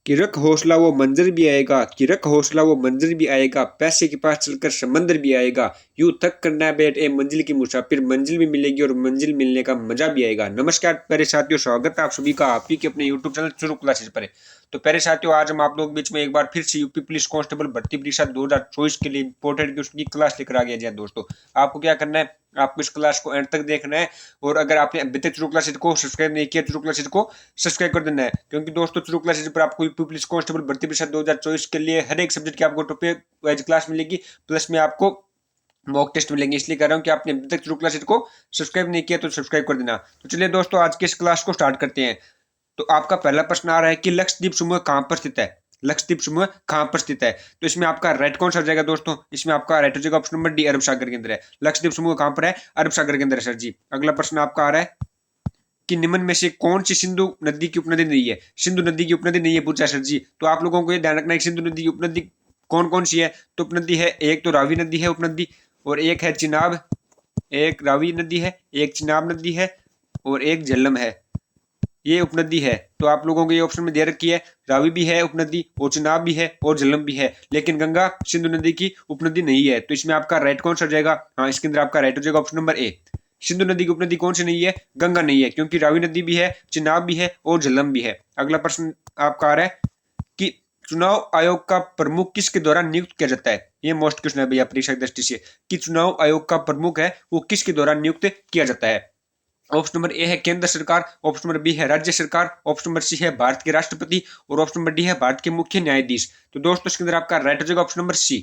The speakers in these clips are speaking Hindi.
कि रख हौसला वो मंजर भी आएगा, कि रख हौसला वो मंजर भी आएगा, पैसे के पास चलकर समंदर भी आएगा, यूं थक करना बैठ ए मंजिल की मुसाफिर, मंजिल भी मिलेगी और मंजिल मिलने का मजा भी आएगा। नमस्कार प्यारे साथियों, स्वागत है आप सभी का आप ही के अपने यूट्यूब चैनल शुरू क्लासेस पर। तो प्यारे साथियों, आज हम आप लोग बीच में एक बार फिर से यूपी पुलिस कांस्टेबल भर्ती परीक्षा 2024 के लिए इंपोर्टेंट क्वेश्चन की क्लास लेकर आ गया जी। दोस्तों, आपको क्या करना है, आपको इस क्लास को एंड तक देखना है। और अगर आपने अभी तक शुरू क्लासेज को सब्सक्राइब नहीं किया, शुरू क्लासेज को सब्सक्राइब कर देना है, क्योंकि दोस्तों शुरू क्लासेज पर आपको यूपी पुलिस कांस्टेबल भर्ती परीक्षा 2024 के लिए हर एक सब्जेक्ट की आपको टॉपिक वाइज क्लास मिलेगी, प्लस में आपको मॉक टेस्ट मिलेंगे। इसलिए कह रहा हूँ कि आपने अभी तक शुरू क्लासेज को सब्सक्राइब नहीं किया तो सब्सक्राइब कर देना। तो चलिए दोस्तों, आज की इस क्लास को स्टार्ट करते हैं। तो आपका पहला प्रश्न आ रहा है कि लक्षद्वीप समूह कहां पर स्थित है। लक्षद्वीप समूह कहां पर स्थित है? तो इसमें आपका राइट कौन सा हो जाएगा दोस्तों? इसमें आपका राइट हो जाएगा ऑप्शन नंबर डी, अरब सागर के अंदर है। लक्षद्वीप समूह कहां पर है? अरब सागर के अंदर है सर जी। अगला प्रश्न आपका आ रहा है कि निम्न में से कौन सी सिंधु नदी की उपनदी नहीं है? सिंधु नदी की उपनदी नहीं है पूछा सर जी। तो आप लोगों को ये ध्यान रखना है कि सिंधु नदी की उपनदी कौन कौन सी है। तो उपनदी है, एक तो रावी नदी है उपनदी, और एक है चिनाब। एक रावी नदी है, एक चिनाब नदी है, और एक झेलम है। ये उपनदी है। तो आप लोगों को ये ऑप्शन में दे रखी है, रावी भी है उपनदी, और चिनाब भी है, और झेलम भी है, लेकिन गंगा सिंधु नदी की उपनदी नहीं है। तो इसमें आपका राइट कौन सा हो जाएगा? हाँ, इसके अंदर आपका राइट हो जाएगा ऑप्शन नंबर ए। सिंधु नदी की उपनदी कौन सी नहीं है? गंगा नहीं है, क्योंकि रावी नदी भी है, चिनाब भी है, और झेलम भी है। अगला प्रश्न आपका आ रहा है कि चुनाव आयोग का प्रमुख किसके द्वारा नियुक्त किया जाता है? ये मोस्ट क्वेश्चन है भैया परीक्षा की दृष्टि से, कि चुनाव आयोग का प्रमुख है वो किसके द्वारा नियुक्त किया जाता है। ऑप्शन नंबर ए है केंद्र सरकार, ऑप्शन नंबर बी है राज्य सरकार, ऑप्शन नंबर सी है भारत के राष्ट्रपति, और ऑप्शन नंबर डी है भारत के मुख्य न्यायाधीश। तो दोस्तों, इसके अंदर आपका राइट हो जाएगा ऑप्शन नंबर सी,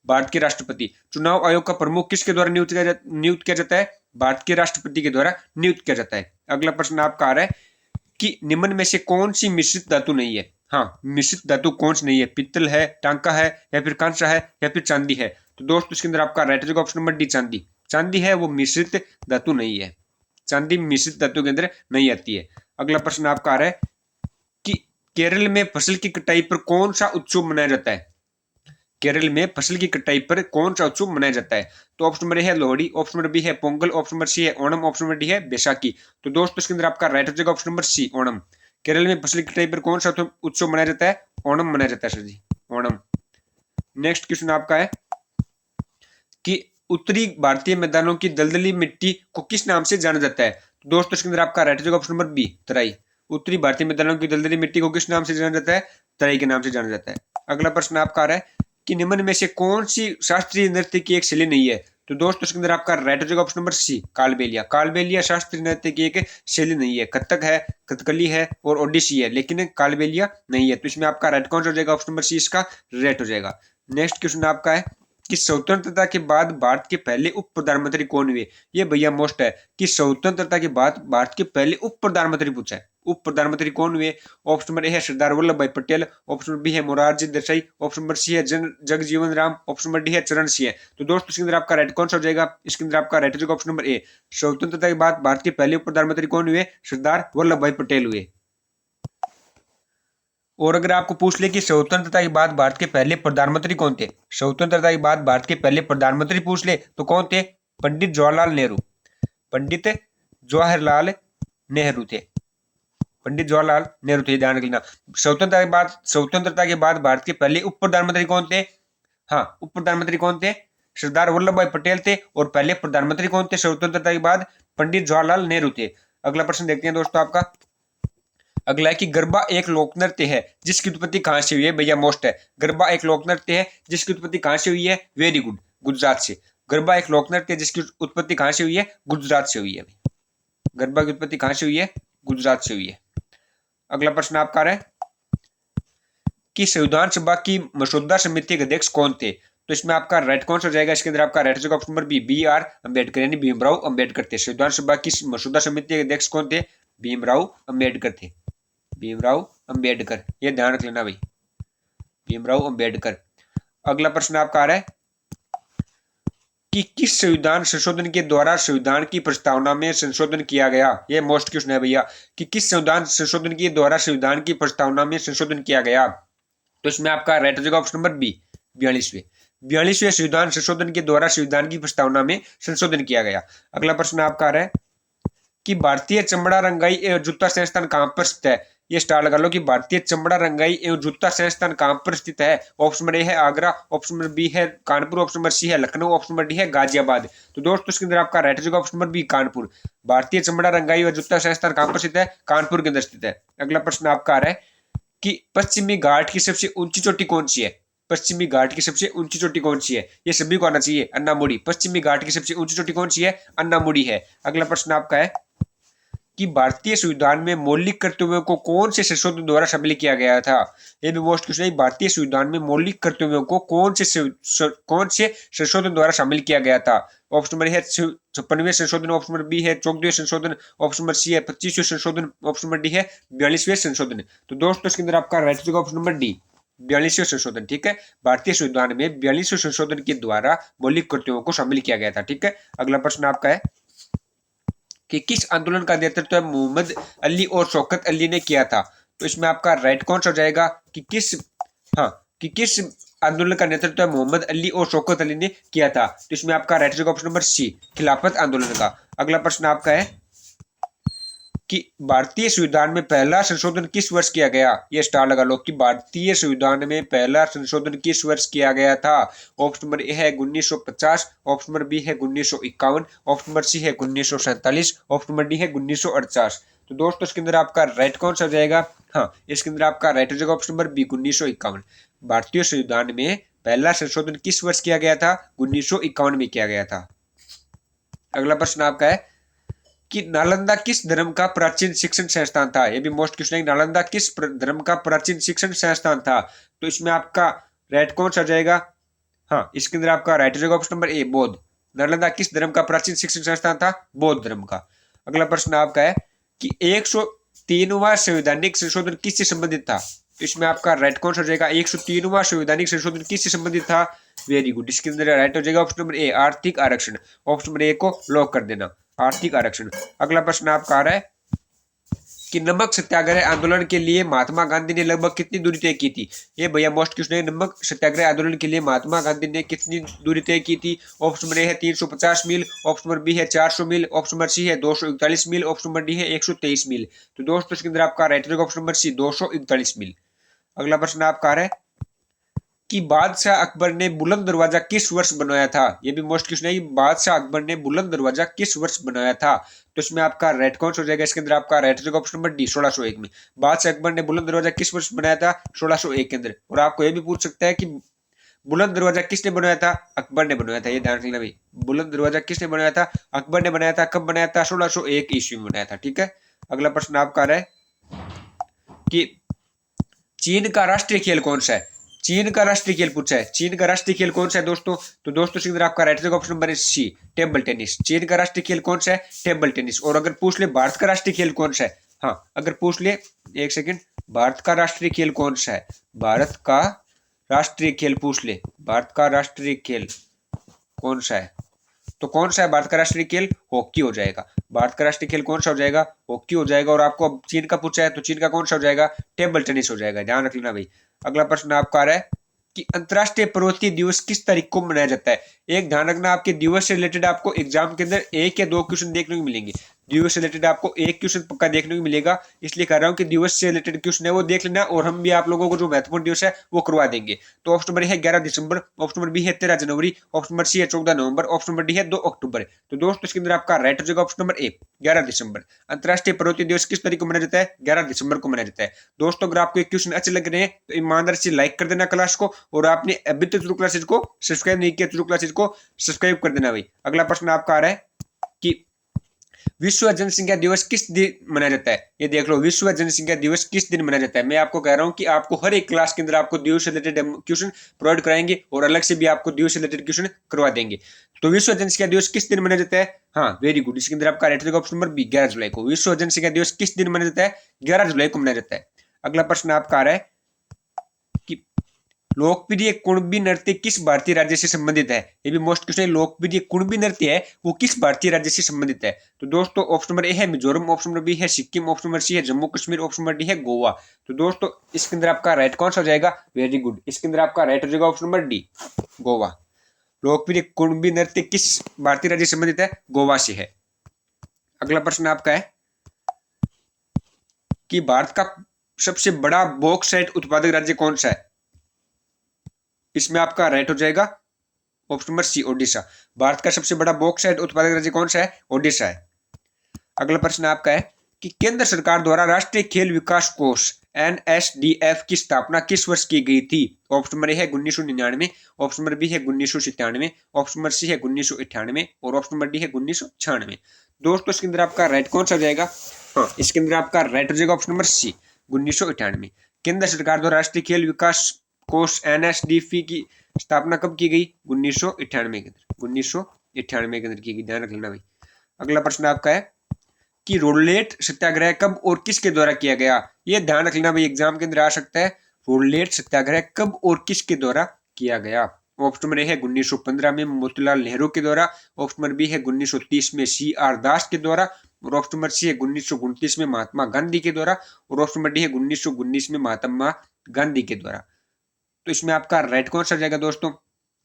भारत के राष्ट्रपति। चुनाव आयोग का प्रमुख किसके द्वारा नियुक्त किया जाता है? भारत के राष्ट्रपति के द्वारा नियुक्त किया जाता है। अगला प्रश्न आपका आ रहा है कि निम्न में से कौन सी मिश्रित धातु नहीं है? हाँ, मिश्रित धातु कौन सी नहीं है? पित्तल है, टांका है, या फिर कांसा है, या फिर चांदी है। तो दोस्तों, इसके अंदर आपका राइट हो जाएगा ऑप्शन नंबर डी, चांदी। चांदी है वो मिश्रित धातु नहीं है, चांदी मिश्रित धातु के अंदर नहीं आती है। अगला प्रश्न आपका आ रहा है कि केरल में फसल की कटाई पर कौन सा उत्सव मनाया जाता है? केरल में फसल की कटाई पर कौन सा उत्सव मनाया जाता है? तो ऑप्शन नंबर ए है लोहड़ी, ऑप्शन नंबर बी है पोंगल, ऑप्शन नंबर सी है ओणम, ऑप्शन नंबर डी है बैसाखी। तो दोस्तों, इसके अंदर आपका राइट हो जाएगा option number C, Onam. Kerala में फसल की कटाई पर कौन सा उत्सव मनाया जाता है? ओणम मनाया जाता है सर जी, ओणम। नेक्स्ट क्वेश्चन आपका है कि उत्तरी भारतीय मैदानों की दलदली मिट्टी को किस नाम से जाना जाता है? तो दोस्तों, इसके अंदर आपका राइट हो जाएगा ऑप्शन नंबर बी, तराई। उत्तरी भारतीय मैदानों की दलदली मिट्टी को किस नाम से जाना जाता है? तराई के नाम से जाना जाता है। अगला प्रश्न आपका आ रहा है कि निम्न में से कौन सी शास्त्रीय नृत्य की एक शैली नहीं है? तो दोस्तों, इसके अंदर आपका राइट हो जाएगा option number C, Kalbelia. Kalbelia शास्त्रीय नृत्य की एक शैली नहीं है। कथक है, कथकली है, और ओडिसी है, लेकिन कालबेलिया नहीं है। तो इसमें आपका राइट कौन सा हो जाएगा? ऑप्शन नंबर सी इसका राइट हो जाएगा। नेक्स्ट क्वेश्चन आपका है कि स्वतंत्रता के बाद भारत के पहले उप प्रधानमंत्री कौन हुए? ये भैया मोस्ट है कि स्वतंत्रता के बाद भारत के पहले उप प्रधानमंत्री पूछा है। उप प्रधानमंत्री कौन हुए? ऑप्शन नंबर ए है सरदार वल्लभ भाई पटेल, ऑप्शन नंबर बी है Morarji Desai, option number C है Jagjivan Ram, option number D है चरण सिंह। तो दोस्तों, इसके अंदर आपका राइट कौन सा हो जाएगा? इसके अंदर आपका राइट हो जाएगा ऑप्शन नंबर ए, स्वतंत्रता के बाद भारत के पहले उप प्रधानमंत्री कौन हुए? सरदार वल्लभ भाई पटेल हुए। और अगर आपको पूछ ले कि स्वतंत्रता के बाद भारत के पहले प्रधानमंत्री कौन थे, स्वतंत्रता के बाद भारत के पहले प्रधानमंत्री पूछ ले तो कौन थे? पंडित जवाहरलाल नेहरू। पंडित जवाहरलाल नेहरू थे, पंडित जवाहरलाल नेहरू थे, ध्यान रखना। स्वतंत्रता के बाद भारत के पहले उप प्रधानमंत्री कौन थे? हाँ, उप प्रधानमंत्री कौन थे? सरदार वल्लभ भाई पटेल थे। और पहले प्रधानमंत्री कौन थे स्वतंत्रता के बाद? पंडित जवाहरलाल नेहरू थे। अगला प्रश्न देखते हैं दोस्तों आपका। अगला है कि गरबा एक लोक नृत्य है जिसकी उत्पत्ति कहां से हुई है? भैया मोस्ट है, गरबा एक लोक नृत्य है जिसकी उत्पत्ति कहां से हुई है? वेरी गुड, गुजरात से। गरबा एक लोक नृत्य है जिसकी उत्पत्ति कहां से हुई है? गुजरात से हुई है। गरबा की उत्पत्ति कहां से हुई है? गुजरात से हुई है। अगला प्रश्न आपका है कि संविधान सभा की मसौदा समिति के अध्यक्ष कौन थे? तो इसमें आपका राइट कौन सा हो जाएगा? इसके अंदर आपका right option number B, B R Ambedkar, यानी भीमराव अम्बेडकर थे। संविधान सभा की मसौदा समिति के अध्यक्ष कौन थे? भीमराव अम्बेडकर थे, भीमराव अम्बेडकर, ये ध्यान रख लेना भाई, भीमराव अम्बेडकर। अगला प्रश्न आपका आ रहा है कि किस संविधान संशोधन के द्वारा संविधान की प्रस्तावना में संशोधन किया गया? ये मोस्ट क्वेश्चन है भैया कि किस संविधान संशोधन के द्वारा संविधान की प्रस्तावना में संशोधन किया गया? तो इसमें आपका राइट हो जाएगा ऑप्शन नंबर बी, 42वें संविधान संशोधन के द्वारा संविधान की प्रस्तावना में संशोधन किया गया। अगला प्रश्न आपका आ रहा है कि भारतीय चमड़ा रंगाई एवं जूता संस्थान कहां पर स्थित है? ये स्टार लगा लो कि भारतीय चमड़ा रंगाई एवं जूता संस्थान कहां पर स्थित है। ऑप्शन नंबर ए है आगरा, ऑप्शन नंबर बी है कानपुर, ऑप्शन नंबर सी है लखनऊ, ऑप्शन नंबर डी है गाजियाबाद। तो दोस्तों इसके अंदर आपका राइट हो जाएगा ऑप्शन नंबर बी कानपुर। भारतीय चमड़ा रंगाई और जूता संस्थान कहां पर स्थित है? कानपुर के अंदर स्थित है। अगला प्रश्न आपका आ रहा है कि पश्चिमी घाट की सबसे ऊंची चोटी कौन सी है? पश्चिमी घाट की सबसे ऊंची चोटी कौन सी है? ये सभी को आना चाहिए, अन्नामुड़ी। पश्चिमी घाट की सबसे ऊंची चोटी कौन सी है? अन्नामुड़ी है। अगला प्रश्न आपका है कि भारतीय संविधान में मौलिक कर्तव्यों को कौन से संशोधन द्वारा शामिल किया गया था? ये भी मोस्ट क्वेश्चन है। भारतीय संविधान में मौलिक कर्तव्यों को कौन से संशोधन द्वारा शामिल किया गया था? ऑप्शन नंबर है 56वें संशोधन, ऑप्शन नंबर बी है 14वें संशोधन, ऑप्शन नंबर सी है 25वें संशोधन, ऑप्शन नंबर डी है 42वें संशोधन। तो दोस्तों इसके अंदर आपका राइट होगा ऑप्शन नंबर डी 42वें संशोधन। ठीक है, भारतीय संविधान में 42वें संशोधन के द्वारा मौलिक कर्तव्यों को शामिल किया गया था। ठीक है, अगला प्रश्न आपका है कि किस आंदोलन का नेतृत्व मोहम्मद अली और शौकत अली ने किया था? तो इसमें आपका राइट कौन सा हो जाएगा कि किस आंदोलन का नेतृत्व मोहम्मद अली और शौकत अली ने किया था? तो इसमें आपका राइट होगा ऑप्शन नंबर सी खिलाफत आंदोलन का। अगला प्रश्न आपका है कि भारतीय संविधान में पहला संशोधन किस वर्ष किया गया? ये स्टार लगा लो कि भारतीय संविधान में पहला संशोधन किस वर्ष किया गया था। ऑप्शन नंबर ए है 1950, ऑप्शन नंबर बी है 1951, ऑप्शन नंबर सी है 1947, ऑप्शन नंबर डी है 1948। तो दोस्तों इसके अंदर आपका राइट कौन सा हो जाएगा? हाँ, इसके अंदर आपका राइट हो जाएगा ऑप्शन नंबर बी 1951। भारतीय संविधान में पहला संशोधन किस वर्ष किया गया था? 1951 में किया गया था। अगला प्रश्न आपका है कि नालंदा किस धर्म का प्राचीन शिक्षण संस्थान था? ये भी मोस्ट क्वेश्चन है। नालंदा किस धर्म का प्राचीन शिक्षण संस्थान था? तो इसमें आपका राइट कौन सा जाएगा? हाँ, इसके अंदर आपका राइट जाएगा ऑप्शन नंबर ए बौद्ध। नालंदा किस धर्म का प्राचीन शिक्षण संस्थान था? बौद्ध धर्म का। अगला प्रश्न आपका है कि 103वां संवैधानिक संशोधन किससे संबंधित था? तो इसमें आपका राइट कौन सा हो जाएगा? 103वां संवैधानिक संशोधन किससे संबंधित था? वेरी गुड, इसके अंदर राइट हो जाएगा ऑप्शन नंबर ए आर्थिक आरक्षण। ऑप्शन नंबर ए को लॉक कर देना, आर्थिक आरक्षण। अगला प्रश्न आपका आ रहा है कि नमक सत्याग्रह आंदोलन के लिए महात्मा गांधी ने लगभग कितनी दूरी तय की थी? ये भैया मोस्ट क्वेश्चन है। नमक सत्याग्रह आंदोलन के लिए महात्मा गांधी ने कितनी दूरी तय की थी? ऑप्शन नंबर ए है 350 मील, ऑप्शन नंबर बी है 400 मील, ऑप्शन नंबर सी है 241 मील, ऑप्शन नंबर डी है 123 मील। तो दोस्तों इसके अंदर आपका राइट होगा ऑप्शन नंबर सी 241 मील। अगला प्रश्न आपका आ रहा है कि बादशाह अकबर ने बुलंद दरवाजा किस वर्ष बनवाया था? ये भी मोस्ट क्वेश्चन है। बादशाह अकबर ने बुलंद दरवाजा किस वर्ष बनवाया था? तो इसमें आपका राइट कौन सा हो जाएगा? इसके अंदर आपका राइट हो जाएगा ऑप्शन नंबर डी 1601 में। बादशाह अकबर ने बुलंद दरवाजा किस वर्ष बनाया था? 1601 के अंदर। और आपको यह भी पूछ सकता है कि बुलंद दरवाजा किसने बनवाया था? अकबर ने बनवाया था। ये ध्यान रखना भाई, बुलंद दरवाजा किसने बनाया था? अकबर ने बनाया था। कब बनाया था? 1601 ईस्वी में बनाया था। ठीक है, अगला प्रश्न आपका आ रहा है कि चीन का राष्ट्रीय खेल कौन सा है? चीन का राष्ट्रीय खेल पूछा है। चीन का राष्ट्रीय खेल कौन सा है दोस्तों? तो दोस्तों इसके अंदर आपका राइट ऑप्शन नंबर है सी टेबल टेनिस। चीन का राष्ट्रीय खेल कौन सा है? Table tennis. और अगर पूछ ले भारत का राष्ट्रीय खेल कौन सा है? हाँ, अगर पूछ ले एक सेकंड, भारत का राष्ट्रीय खेल कौन सा है? भारत का राष्ट्रीय खेल पूछ ले, भारत का राष्ट्रीय खेल कौन सा है? तो कौन सा है भारत का राष्ट्रीय खेल? हॉकी हो जाएगा। भारत का राष्ट्रीय खेल कौन सा हो जाएगा? हॉकी हो जाएगा। और आपको अब चीन का पूछा है तो चीन का कौन सा हो जाएगा? टेबल टेनिस हो जाएगा। ध्यान रख लेना भाई। अगला प्रश्न आपका आ रहा है कि अंतरराष्ट्रीय पर्वतीय दिवस किस तारीख को मनाया जाता है? एक ध्यान रखना, आपके दिवस से रिलेटेड आपको एग्जाम के अंदर एक या दो क्वेश्चन देखने को मिलेंगे। दिवस से रिलेटेड आपको एक क्वेश्चन पक्का देखने को मिलेगा, इसलिए कह रहा हूं कि दिवस से रिलेटेड क्वेश्चन है वो देख लेना। और हम भी आप लोगों को जो महत्वपूर्ण दिवस है वो करवा देंगे। तो ऑप्शन नंबर है 11 दिसंबर, ऑप्शन नंबर बी है 13 जनवरी, ऑप्शन नंबर सी है 14 नवंबर, ऑप्शन नंबर डी है 2 अक्टूबर। तो दोस्तों इसके अंदर आपका राइट हो जाएगा ऑप्शन नंबर ए 11 दिसंबर। अंतरराष्ट्रीय पर्वतीय दिवस किस तारीख को मनाया जाता है? 11 दिसंबर को मनाया जाता है। दोस्तों अगर आपको एक क्वेश्चन अच्छे लग रहे हैं तो ईमानदारी से लाइक कर देना क्लास को, और आपने अभी तक शुरू क्लासेज को सब्सक्राइब नहीं किया शुरू क्लासेज को सब्सक्राइब कर देना भाई। अगला प्रश्न आपका आ रहा है कि विश्व जनसंख्या दिवस किस दिन मनाया जाता है? ये देख लो, विश्व जनसंख्या दिवस किस दिन मनाया जाता है। मैं आपको कह रहा हूं कि आपको हर एक क्लास के अंदर आपको दिवस से रिलेटेड क्वेश्चन प्रोवाइड कराएंगे और अलग से भी आपको दिवस से रिलेटेड क्वेश्चन करवा देंगे। तो विश्व जनसंख्या दिवस किस दिन मनाया जाता है? हाँ, वेरी गुड, इसके अंदर आपका राइट ऑप्शन नंबर बी 11 जुलाई को। विश्व जनसंख्या दिवस किस दिन मनाया जाता है? 11 जुलाई को मनाया जाता है। अगला प्रश्न आपका आ रहा है कि लोकप्रिय कुणबी नृत्य किस भारतीय राज्य से संबंधित है? ये भी मोस्ट क्वेश्चन है। लोकप्रिय कुणबी नृत्य है वो किस भारतीय राज्य से संबंधित है? तो दोस्तों ऑप्शन नंबर ए है मिजोरम, ऑप्शन नंबर बी है सिक्किम, ऑप्शन नंबर सी है Jammu Kashmir, option number D है गोवा। तो दोस्तों इसके अंदर आपका राइट कौन सा हो जाएगा? वेरी गुड, इसके अंदर आपका राइट हो जाएगा ऑप्शन नंबर डी गोवा। लोकप्रिय कुणबी नृत्य किस भारतीय राज्य से संबंधित है? गोवा से है। अगला प्रश्न आपका है कि भारत का सबसे बड़ा बॉक्साइट उत्पादक राज्य कौन सा है? इसमें आपका राइट हो जाएगा option number C, Odisha. Bharat का सबसे बड़ा बॉक्साइट उत्पादक राज्य कौन सा है? ओडिशा है। अगला प्रश्न आपका है कि केंद्र सरकार द्वारा राष्ट्रीय खेल विकास कोष NSDF की स्थापना किस वर्ष की गई थी? ऑप्शन नंबर ए है 1999, ऑप्शन नंबर बी है 1997, ऑप्शन नंबर सी है 1998 और ऑप्शन नंबर डी है 1996। दोस्तों इसके अंदर आपका राइट कौन सा हो जाएगा? हाँ, इसके अंदर आपका राइट हो जाएगा ऑप्शन नंबर सी, 1998। केंद्र सरकार द्वारा राष्ट्रीय खेल विकास कोष NSDF की स्थापना कब की गई? 1998 के अंदर, 1998 के अंदर की गई, ध्यान रख लेना भाई। अगला प्रश्न आपका है कि रोलेट सत्याग्रह कब और किसके द्वारा किया गया? ये ध्यान रख लेना भाई, एग्जाम के अंदर आ सकता है। रोलेट सत्याग्रह कब और किसके द्वारा किया गया? ऑप्शन नंबर ए है 1915 में मोतीलाल नेहरू के द्वारा, ऑप्शन नंबर बी है 1930 में CR दास के द्वारा और ऑप्शन नंबर सी है 1929 में महात्मा गांधी के द्वारा और ऑप्शन नंबर डी है 1919 में महात्मा गांधी के द्वारा। तो इसमें आपका राइट कौन सा जाएगा दोस्तों?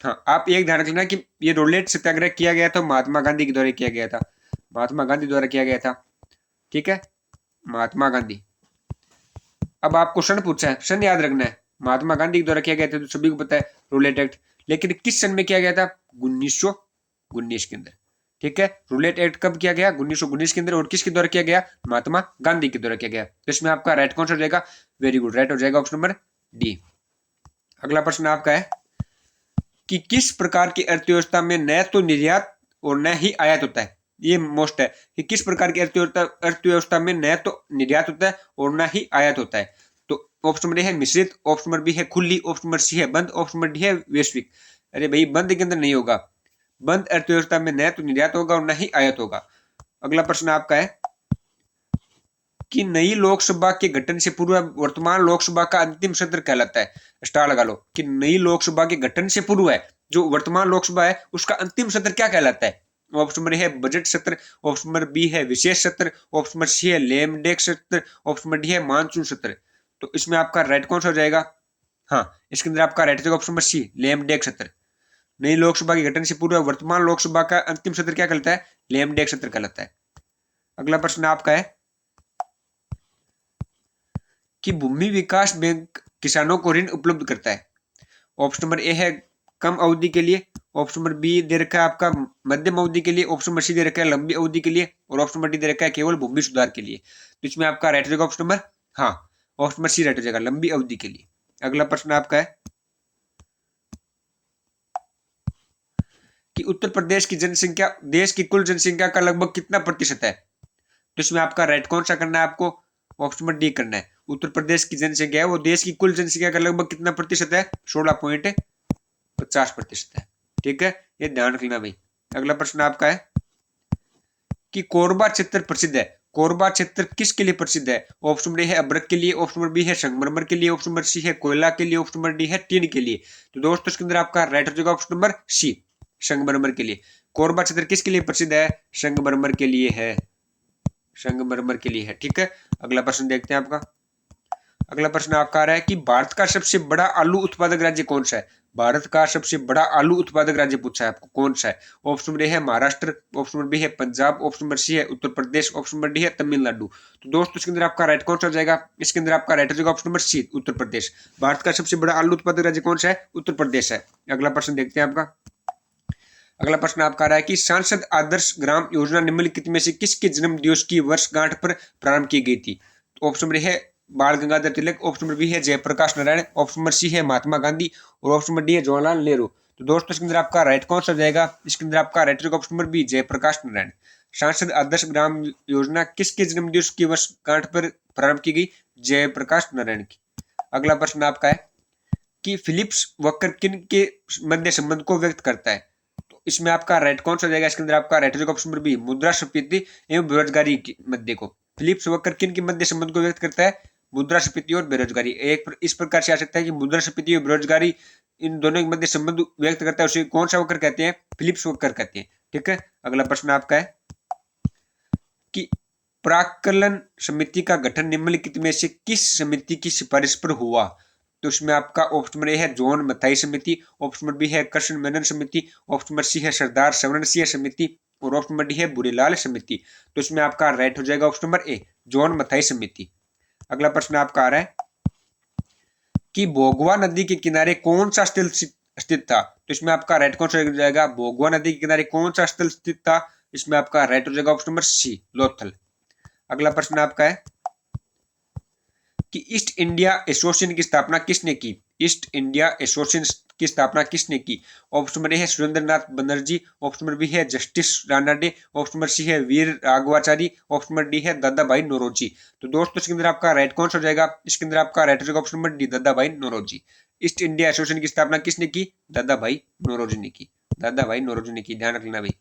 हाँ, आप एक ध्यान रख लेना कि ये रोलेट सत्याग्रह किया गया था महात्मा गांधी के द्वारा किया गया था, महात्मा गांधी द्वारा किया गया था, ठीक है, महात्मा गांधी। अब आपको सन पूछा है, सन याद रखना है, महात्मा गांधी के द्वारा किया गया था तो सभी को पता है रूलेट एक्ट, लेकिन किस सन में किया गया था? 1919 के अंदर, ठीक है। रूलेट एक्ट कब किया गया? 1919 के अंदर, और किसके द्वारा किया गया? महात्मा गांधी के द्वारा किया गया। तो इसमें आपका राइट कौन सा हो जाएगा? वेरी गुड, राइट हो जाएगा ऑप्शन नंबर डी। अगला प्रश्न आपका है कि किस प्रकार की अर्थव्यवस्था में न तो निर्यात और न ही आयात होता है? ये मोस्ट है कि किस प्रकार की अर्थव्यवस्था में न तो निर्यात होता है और न ही आयात होता है? तो ऑप्शन नंबर ए है मिश्रित, ऑप्शन नंबर बी है खुली, ऑप्शन नंबर सी है बंद, ऑप्शन नंबर डी है वैश्विक। अरे भाई, बंद के अंदर नहीं होगा, बंद अर्थव्यवस्था में न तो निर्यात होगा और न ही आयात होगा। अगला प्रश्न आपका है कि नई लोकसभा के गठन से पूर्व वर्तमान लोकसभा का अंतिम सत्र कहलाता है। स्टार लगा लो कि नई लोकसभा के गठन से पूर्व है जो वर्तमान लोकसभा है उसका अंतिम सत्र क्या कहलाता है? ऑप्शन नंबर है बजट सत्र, ऑप्शन नंबर बी है विशेष सत्र, ऑप्शन नंबर सी है लेम डेक सत्र, ऑप्शन नंबर डी है मानसून सत्र। तो इसमें आपका राइट कौन सा हो जाएगा? हाँ, इसके अंदर आपका राइट हो जाएगा ऑप्शन नंबर सी, लेम डेक सत्र। नई लोकसभा के गठन से पूर्व वर्तमान लोकसभा का अंतिम सत्र क्या कहलाता है? लेम डेक सत्र कहलाता है। अगला प्रश्न आपका है कि भूमि विकास बैंक किसानों को ऋण उपलब्ध करता है। ऑप्शन नंबर ए है कम अवधि के लिए, ऑप्शन नंबर बी दे रखा है आपका मध्यम अवधि के लिए, ऑप्शन नंबर सी दे रखा है लंबी अवधि के लिए और ऑप्शन नंबर डी दे रखा है केवल भूमि सुधार के लिए। तो इसमें आपका राइट हो जाएगा ऑप्शन नंबर, हाँ, ऑप्शन नंबर सी राइट हो जाएगा, लंबी अवधि के लिए। अगला प्रश्न आपका है कि उत्तर प्रदेश की जनसंख्या देश की कुल जनसंख्या का लगभग कितना प्रतिशत है? तो इसमें आपका राइट कौन सा करना है आपको? ऑप्शन नंबर डी करना है। उत्तर प्रदेश की जनसंख्या है वो देश की कुल जनसंख्या का लगभग कितना प्रतिशत है? 16.50% है, ठीक है, ये ध्यान रखना भाई। अगला प्रश्न आपका है कि कोरबा क्षेत्र प्रसिद्ध है। कोरबा क्षेत्र किसके लिए प्रसिद्ध है? ऑप्शन नंबर ए है अभ्रक के लिए, ऑप्शन नंबर बी है संगमरमर के लिए, ऑप्शन नंबर सी है कोयला के लिए, ऑप्शन नंबर डी है टीन के लिए। तो दोस्तों इसके अंदर आपका राइट हो जाएगा ऑप्शन नंबर सी, संगमरमर के लिए। कोरबा क्षेत्र किसके लिए प्रसिद्ध है? संगमरमर के लिए है, संगमरमर के लिए है, ठीक है। अगला प्रश्न देखते हैं आपका। अगला प्रश्न आपका आ रहा है कि भारत का सबसे बड़ा आलू उत्पादक राज्य कौन सा है? भारत का सबसे बड़ा आलू उत्पादक राज्य पूछा है आपको, कौन सा है? ऑप्शन नंबर ए है महाराष्ट्र, ऑप्शन नंबर बी है पंजाब, ऑप्शन नंबर सी है Uttar Pradesh, option number D है तमिलनाडु। तो दोस्तों इसके अंदर आपका राइट कौन सा हो जाएगा? इसके अंदर आपका राइट हो जाएगा ऑप्शन नंबर सी, उत्तर प्रदेश। भारत का सबसे बड़ा आलू उत्पादक राज्य कौन सा है? उत्तर प्रदेश है। अगला प्रश्न देखते हैं आपका। अगला प्रश्न आपका आ रहा है कि सांसद आदर्श ग्राम योजना निम्नलिखित में से किसके जन्म दिवस की वर्षगांठ पर प्रारंभ की गई थी? ऑप्शन नंबर है Bal Gangadhar Tilak, option number B है Jayaprakash Narayan, option number C है महात्मा गांधी और ऑप्शन नंबर डी है जवाहरलाल नेहरू। तो दोस्तों इसके अंदर आपका राइट कौन सा जाएगा? इसके अंदर आपका राइट होगा option number B, Jayaprakash Narayan. Sansad Adarsh Gram Yojana किसके जन्म दिवस की वर्षगांठ पर प्रारंभ की गई? जयप्रकाश नारायण की। अगला प्रश्न आपका है कि फिलिप्स वक्र किन के मध्य संबंध को व्यक्त करता है? तो इसमें आपका राइट कौन सा जाएगा? इसके अंदर आपका राइट होगा ऑप्शन नंबर बी, मुद्रास्फीति एवं बेरोजगारी के मध्य को। फिलिप्स वक्र किन के मध्य संबंध को व्यक्त करता है? मुद्रास्फीति और बेरोजगारी। एक इस प्रकार से आ सकता है कि मुद्रास्फीति और बेरोजगारी इन दोनों के मध्य संबंध व्यक्त करता है, उसे कौन सा वक्र कहते हैं? फिलिप्स वक्र कहते हैं, ठीक है। अगला प्रश्न आपका है कि प्राक्कलन समिति का गठन निम्नलिखित में से किस समिति की सिफारिश पर हुआ? तो इसमें आपका ऑप्शन नंबर ए है जॉन मथाई समिति, ऑप्शन नंबर बी है कृष्ण मेनन समिति, ऑप्शन नंबर सी है सरदार सवर्ण सिंह समिति और ऑप्शन नंबर डी है बुरीलाल समिति। तो इसमें आपका राइट हो जाएगा ऑप्शन नंबर ए, जॉन मथाई समिति। अगला प्रश्न आपका आ रहा है कि भोगवा नदी के किनारे कौन सा स्थल स्थित था। तो इसमें आपका राइट कौन सा हो जाएगा, भोगवा नदी के किनारे कौन सा स्थल स्थित था। इसमें आपका राइट हो जाएगा ऑप्शन नंबर सी, लोथल। अगला प्रश्न आपका है कि ईस्ट इंडिया एसोसिएशन की स्थापना किसने की। ईस्ट इंडिया एसोसिएशन की स्थापना किसने की। ऑप्शन नंबर ए है Surendranath Banerjee, option number B है justice Ranade, option number C है Veer Raghavachari, option number D है दादा भाई नौरोजी। तो दोस्तों इसके अंदर आपका राइट कौन सा हो जाएगा, इसके अंदर आपका राइट हो जाएगा ऑप्शन नंबर डी, दादा भाई नौरोजी। ईस्ट इंडिया एसोसिएशन की स्थापना किसने की, दादा भाई नौरोजी ने की, दादा भाई नौरोजी ने की, ध्यान रखना भाई।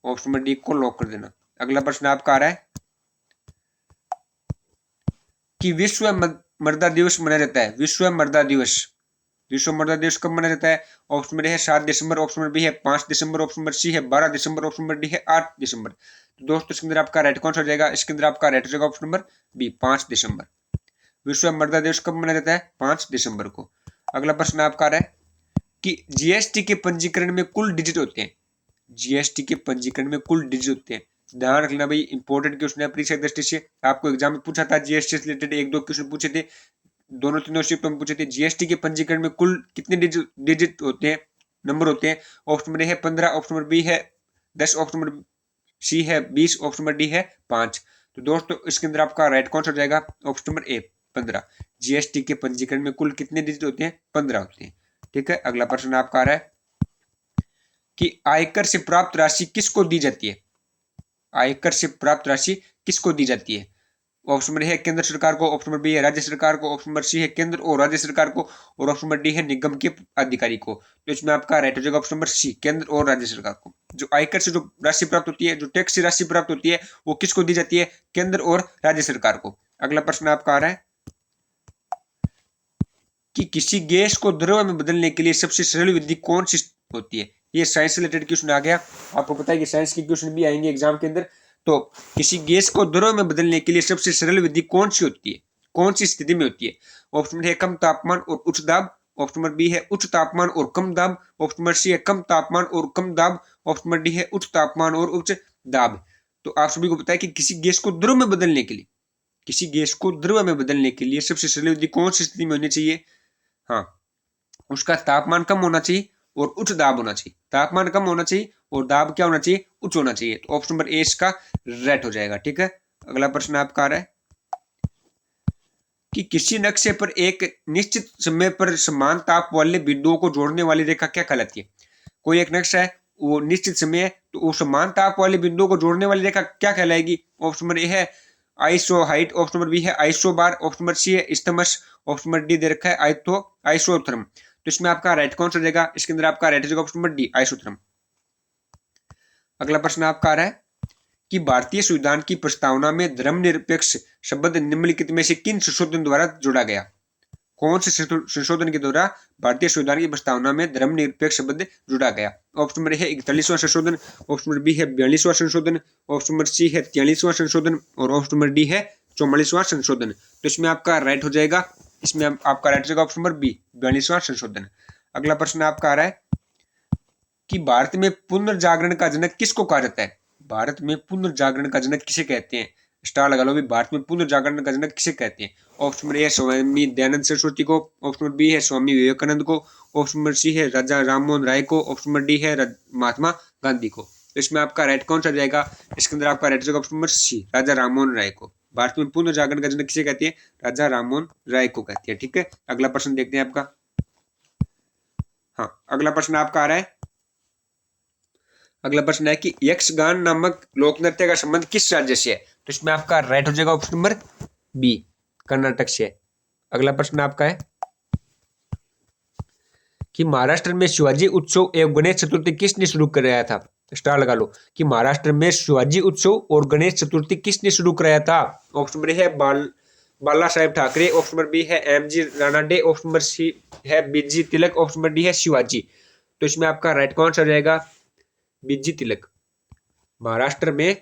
ऑप्शन नंबर डी को लॉक कर देना। अगला प्रश्न आपका आ रहा है कि विश्व मर्दा दिवस मनाया जाता है। विश्व मर्दा दिवस, विश्व मर्दा दिवस कब मनाया जाता है। ऑप्शन नंबर है 7 दिसंबर, ऑप्शन नंबर बी है 5 दिसंबर, ऑप्शन नंबर सी है 12 दिसंबर, ऑप्शन नंबर डी है 8 दिसंबर। तो दोस्तों इसके अंदर आपका राइट कौन सा हो जाएगा, इसके अंदर आपका राइट हो जाएगा ऑप्शन नंबर बी, 5 दिसंबर। विश्व मर्दा दिवस कब मनाया जाता है, 5 दिसंबर को। अगला प्रश्न आपका आ रहा है कि जीएसटी के पंजीकरण में कुल डिजिट होते हैं। जीएसटी के पंजीकरण में कुल डिजिट होते हैं। ध्यान रखना भाई, इंपॉर्टेंट क्वेश्चन है परीक्षा की दृष्टि से। आपको एग्जाम में पूछा था जीएसटी से रिलेटेड, एक दो क्वेश्चन पूछे थे, दोनों तीनों शिफ्टों में पूछे थे। जीएसटी के पंजीकरण में कुल कितने डिजिट होते हैं, नंबर होते हैं। ऑप्शन नंबर ए है 15, ऑप्शन नंबर बी है 10, ऑप्शन नंबर सी है 20, ऑप्शन नंबर डी है 5। तो दोस्तों इसके अंदर आपका राइट कौन सा हो जाएगा, ऑप्शन नंबर ए 15। जीएसटी के पंजीकरण में कुल कितने डिजिट होते हैं, 15 होते हैं। ठीक है, अगला प्रश्न आपका आ रहा है कि आयकर से प्राप्त राशि किसको दी जाती है। आयकर से प्राप्त राशि किसको दी जाती है। ऑप्शन नंबर है केंद्र सरकार को, ऑप्शन नंबर बी है राज्य सरकार को, ऑप्शन नंबर सी है केंद्र और राज्य सरकार को, और ऑप्शन नंबर डी है निगम के अधिकारी को। तो इसमें आपका राइट हो जाएगा ऑप्शन नंबर सी, केंद्र और राज्य सरकार को। जो आयकर से जो राशि प्राप्त होती है, जो टैक्स से राशि प्राप्त होती है, वो किसको दी जाती है, केंद्र और राज्य सरकार को। अगला प्रश्न आपका आ रहा है कि किसी गैस को द्रव में बदलने के लिए सबसे सरल विधि कौन सी होती है। ये साइंस से रिलेटेड क्वेश्चन आ गया। आपको पता है कि साइंस के क्वेश्चन भी आएंगे एग्जाम के अंदर। तो किसी गैस को द्रव में बदलने के लिए सबसे सरल विधि कौन सी होती है, कौन सी स्थिति में होती है। ऑप्शन है कम तापमान और उच्च दाब, ऑप्शन नंबर बी है उच्च तापमान और कम दाब, ऑप्शन नंबर सी है कम तापमान और कम दाब, ऑप्शन नंबर डी है उच्च तापमान और उच्च दाब। तो आप सभी को पता है कि किसी गैस को द्रव में बदलने के लिए, किसी गैस को द्रव में बदलने के लिए सबसे सरल विधि कौन सी स्थिति में होनी चाहिए। हाँ, उसका तापमान कम होना चाहिए और उच्च दाब होना चाहिए। तापमान कम होना चाहिए और दाब क्या होना चाहिए, उच्च होना चाहिए। तो ऑप्शन नंबर ए इसका राइट हो जाएगा। ठीक है, अगला प्रश्न आपका आ रहा है कि किसी नक्शे पर एक निश्चित समय पर समान ताप वाले बिंदुओं को जोड़ने वाली रेखा क्या कहलाती है। कोई एक नक्शा है, वो निश्चित समय है, तो वो समान ताप वाले बिंदुओं को जोड़ने वाली रेखा क्या कहलाएगी। ऑप्शन नंबर ए है isohyet, option number B है isobar, option number C है इस्थमस, ऑप्शन नंबर डी दे रखा है आइसोथर्म। तो इसमें आपका राइट कौन सा जाएगा, इसके अंदर आपका राइट जाएगा ऑप्शन नंबर डी, आइसोथर्म। अगला प्रश्न आपका आ रहा है कि भारतीय संविधान की प्रस्तावना में धर्मनिरपेक्ष शब्द निम्नलिखित में से किन संशोधन द्वारा जोड़ा गया। कौन से संशोधन के द्वारा भारतीय संविधान की प्रस्तावना में धर्मनिरपेक्ष शब्द जुड़ा गया। ऑप्शन नंबर है 41वां संशोधन, ऑप्शन नंबर बी है 42वां संशोधन, ऑप्शन नंबर सी है 43वां संशोधन, और ऑप्शन नंबर डी है 44वां संशोधन। तो इसमें आपका राइट हो जाएगा, इसमें आपका राइट हो जाएगा ऑप्शन नंबर बी, 42वां संशोधन। अगला प्रश्न आपका आ रहा है कि भारत में पुनर्जागरण का जनक किसको कहा जाता है। भारत में पुनर्जागरण का जनक किसे कहते हैं, स्टार लगा लो भी। भारत में पुनर्जागरण का जनक किसे कहते हैं। ऑप्शन नंबर ए है स्वामी दयानंद सरस्वती को, ऑप्शन नंबर बी है स्वामी विवेकानंद को, ऑप्शन नंबर सी है राजा राममोहन राय को, ऑप्शन नंबर डी है महात्मा गांधी को। तो इसमें आपका राइट कौन सा जाएगा, इसके अंदर आपका राइट जाएगा ऑप्शन नंबर सी, राजा राममोहन राय को। भारत में पुनर्जागरण का जनक किसे कहते हैं, राजा राममोहन राय को कहती है। ठीक है, अगला प्रश्न देखते हैं आपका। हाँ, अगला प्रश्न आपका आ रहा है, अगला प्रश्न है कि यक्षगान नामक लोक नृत्य का संबंध किस राज्य से है। तो इसमें आपका राइट हो जाएगा ऑप्शन नंबर बी, कर्नाटक से। अगला प्रश्न आपका है कि महाराष्ट्र में शिवाजी उत्सव एवं गणेश चतुर्थी किसने शुरू कराया था। स्टार लगा लो कि महाराष्ट्र में शिवाजी उत्सव और गणेश चतुर्थी किसने शुरू कराया था। ऑप्शन नंबर है Bala Saheb Thackeray, option number B है MG Ranade, option number C है BG Tilak, option number D है शिवाजी। तो इसमें आपका राइट कौन सा जाएगा, बीजी तिलक। महाराष्ट्र में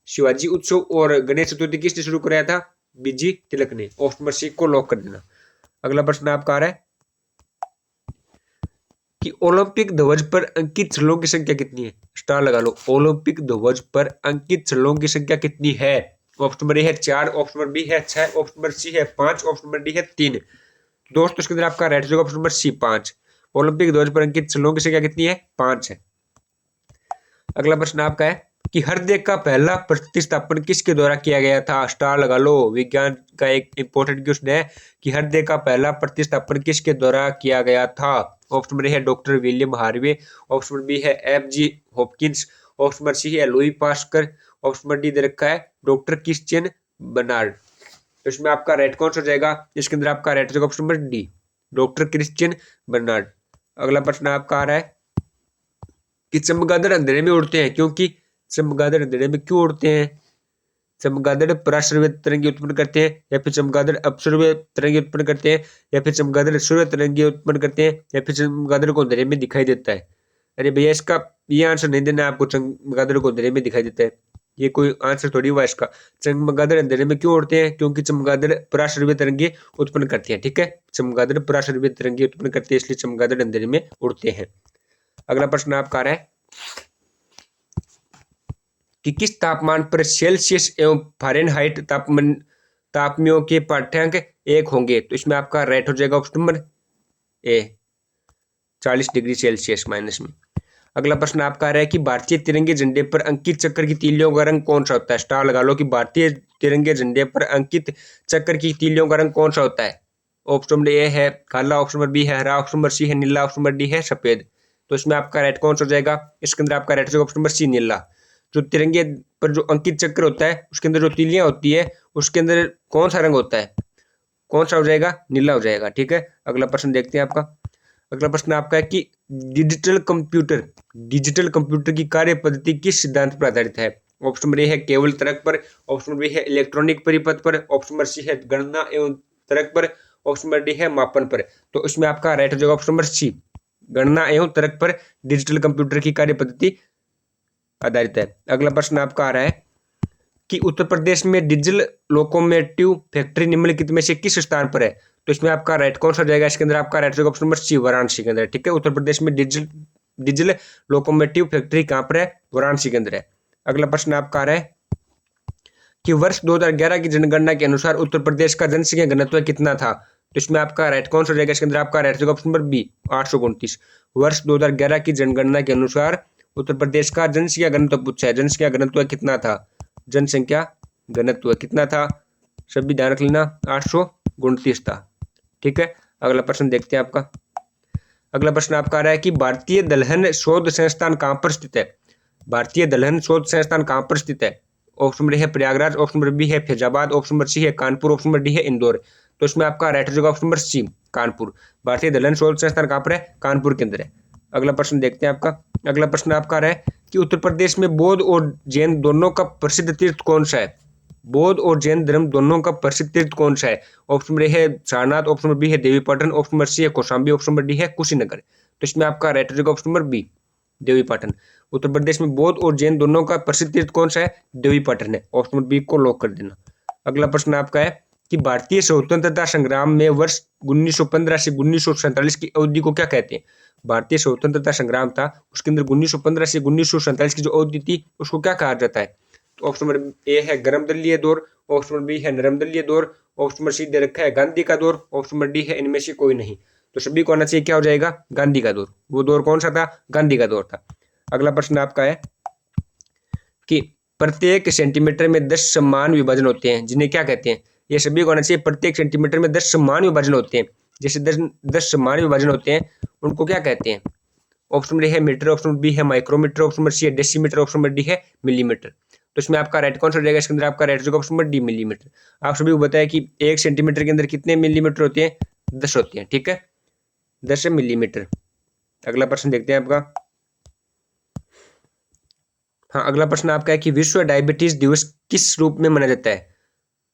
शिवाजी उत्सव और गणेश चतुर्थी किसने शुरू कराया था, बीजी तिलक ने। ऑप्शन नंबर सी को लॉक कर देना। अगला प्रश्न आपका आ रहा है कि ओलंपिक ध्वज पर अंकित छल्लों की संख्या कितनी है। स्टार लगा लो, ओलंपिक ध्वज पर अंकित छल्लों की संख्या कितनी है। ऑप्शन नंबर ए है 4, ऑप्शन नंबर बी है 6, ऑप्शन नंबर सी है 5, ऑप्शन नंबर डी है 3। दोस्तों इसके अंदर आपका राइट हो जाएगा ऑप्शन नंबर सी 5। ओलंपिक ध्वज पर अंकित छल्लों की संख्या कितनी है? 5 है। अगला प्रश्न आपका है कि हृदय का पहला प्रतिस्थापन किसके द्वारा किया गया था? स्टार लगा लो, विज्ञान का एक इंपॉर्टेंट क्वेश्चन है कि हृदय का पहला प्रतिस्थापन किसके द्वारा किया गया था? ऑप्शन नंबर ए है doctor William Harvey, option number B है FG. Hopkins, option number C है Louis Pasteur, option number D दे रखा है डॉक्टर क्रिश्चियन बर्नार्ड। तो इसमें आपका राइट कौन सा हो जाएगा? इसके अंदर आपका राइट हो जाएगा option number D, doctor Christiaan Barnard. अगला प्रश्न आपका आ रहा है कि चमगादड़ अंधेरे में उड़ते हैं क्योंकि चमगादड़ अंधेरे में क्यों उड़ते हैं? चमगादड़ पराश्रव्य तरंगे उत्पन्न करते हैं, या फिर चमगादड़ अपश्रव्य तरंगे उत्पन्न करते हैं, या फिर चमगादड़ श्रव्य तरंगे उत्पन्न करते हैं, या फिर चमगादड़ को अंधेरे में दिखाई देता है? अरे भैया इसका ये आंसर नहीं देना आपको, चमगादड़ को अंधेरे में दिखाई देता है, ये कोई आंसर थोड़ी हुआ इसका। चमगादड़ अंधेरे में क्यों उड़ते हैं? क्योंकि चमगादड़ पराश्रव्य तरंगे उत्पन्न करती है। ठीक है, चमगादड़ पराश्रव्य तरंगे उत्पन्न करती है, इसलिए चमगादड़ अंधेरे में उड़ते हैं। अगला प्रश्न आपका आ रहा है कि किस तापमान पर सेल्सियस एवं फ़ारेनहाइट तापमानों के पाठ्यांक एक होंगे? तो इसमें आपका राइट हो जाएगा ऑप्शन नंबर ए, 40 डिग्री सेल्सियस माइनस में। अगला प्रश्न आपका आ रहा है कि भारतीय तिरंगे झंडे पर अंकित चक्र की तीलियों का रंग कौन सा होता है? स्टार लगा लो कि भारतीय तिरंगे झंडे पर अंकित चक्र की तीलियों का रंग कौन सा होता है? ऑप्शन नंबर ए है काला, ऑप्शन नंबर बी है हरा, ऑप्शन नंबर सी है नीला, ऑप्शन नंबर डी है सफेद। तो इसमें आपका राइट कौन सा हो जाएगा? इसके अंदर आपका राइट हो जाएगा ऑप्शन नंबर सी नीला। जो तिरंगे पर जो अंकित चक्र होता है उसके अंदर जो तीलियां होती है उसके अंदर कौन सा रंग होता है? कौन सा हो जाएगा? नीला हो जाएगा। ठीक है, अगला प्रश्न देखते हैं आपका। अगला प्रश्न आपका है कि डिजिटल कंप्यूटर की कार्य पद्धति किस सिद्धांत पर आधारित है? ऑप्शन नंबर ए है केवल तर्क पर, ऑप्शन नंबर बी है इलेक्ट्रॉनिक परिपथ पर, ऑप्शन नंबर सी है गणना एवं तर्क पर, ऑप्शन नंबर डी है मापन पर। तो इसमें आपका राइट हो जाएगा ऑप्शन नंबर सी, गणना एवं तर्क पर डिजिटल कंप्यूटर की कार्य पद्धति आधारित है। अगला प्रश्न आपका आ रहा है कि उत्तर प्रदेश में डीजल लोकोमोटिव फैक्ट्री निम्नलिखित में से किस स्थान पर है? तो इसमें आपका राइट कौन सा हो जाएगा? इसके अंदर आपका राइट होगा ऑप्शन नंबर सी, वाराणसी के अंदर। ठीक है, उत्तर प्रदेश में डीजल लोकोमोटिव फैक्ट्री कहां पर है? वाराणसी के अंदर है। अगला प्रश्न आपका आ रहा है कि वर्ष 2011 की जनगणना के अनुसार उत्तर प्रदेश का जनसंख्या घनत्व कितना था? तो इसमें आपका राइट कौन सा हो जाएगा? इसके अंदर आपका राइट होगा ऑप्शन नंबर बी, 829। वर्ष 2011 की जनगणना के अनुसार उत्तर प्रदेश का जनसंख्या घनत्व पूछा है, जनसंख्या घनत्व कितना था? जनसंख्या घनत्व कितना था? सभी ध्यान रख लेना, 829 था। ठीक है, अगला प्रश्न देखते हैं आपका। अगला प्रश्न आपका आ रहा है कि भारतीय दलहन शोध संस्थान कहां पर स्थित है? भारतीय दलहन शोध संस्थान कहां पर स्थित है? ऑप्शन नंबर है प्रयागराज, ऑप्शन नंबर बी है फैजाबाद, ऑप्शन नंबर सी है कानपुर, ऑप्शन नंबर डी है इंदौर। तो इसमें आपका राइट हो जाएगा ऑप्शन नंबर सी, कानपुर। भारतीय दलहन शोध संस्थान कहां पर है? कानपुर के अंदर है। अगला प्रश्न देखते हैं आपका। अगला प्रश्न आपका आ रहा है कि उत्तर प्रदेश में बौद्ध और जैन दोनों का प्रसिद्ध तीर्थ कौन सा है? बौद्ध और जैन धर्म दोनों का प्रसिद्ध तीर्थ कौन सा है? ऑप्शन नंबर ए है सारनाथ, ऑप्शन नंबर बी है देवीपाटन, ऑप्शन नंबर सी है कौशाम्बी, ऑप्शन नंबर डी है कुशीनगर। तो इसमें आपका राइट हो जाएगा option number B, Devipatan. Uttar Pradesh में बौद्ध और जैन दोनों का प्रसिद्ध तीर्थ कौन सा है? देवीपाटन है। ऑप्शन नंबर बी को लॉक कर देना। अगला प्रश्न आपका है कि भारतीय स्वतंत्रता संग्राम में वर्ष 1915 से 1947 की अवधि को क्या कहते हैं? भारतीय स्वतंत्रता संग्राम था, उसके अंदर 1915 से 1947 की जो अवधि थी उसको क्या कहा जाता है? तो ऑप्शन नंबर ए है गर्म दलीय दौर, ऑप्शन नंबर बी है नरम दलीय दौर, ऑप्शन नंबर सी दे रखा है गांधी का दौर, ऑप्शन नंबर डी है इनमें से कोई नहीं। तो सभी को आना चाहिए क्या हो जाएगा? गांधी का दौर। वो दौर कौन सा था? गांधी का दौर था। अगला प्रश्न आपका है कि प्रत्येक सेंटीमीटर में 10 समान विभाजन होते हैं जिन्हें क्या कहते हैं? ये सभी को आना चाहिए, प्रत्येक सेंटीमीटर में 10 समान विभाजन होते हैं, जैसे 10 समान विभाजन होते हैं उनको क्या कहते हैं? ऑप्शन नंबर ए है मीटर, ऑप्शन नंबर बी है माइक्रोमीटर, ऑप्शन नंबर सी है डेसीमीटर, ऑप्शन नंबर डी है मिलीमीटर। तो इसमें आपका राइट कौन सा हो जाएगा? इसके अंदर आपका राइट होगा ऑप्शन नंबर डी, मिलीमीटर। आप सभी को बताया कि 1 सेंटीमीटर के अंदर कितने मिलीमीटर होते हैं? 10 होते हैं। ठीक है, 10 मिलीमीटर। अगला प्रश्न देखते हैं आपका। हाँ, अगला प्रश्न आपका है कि विश्व डायबिटीज दिवस किस रूप में मनाया जाता है?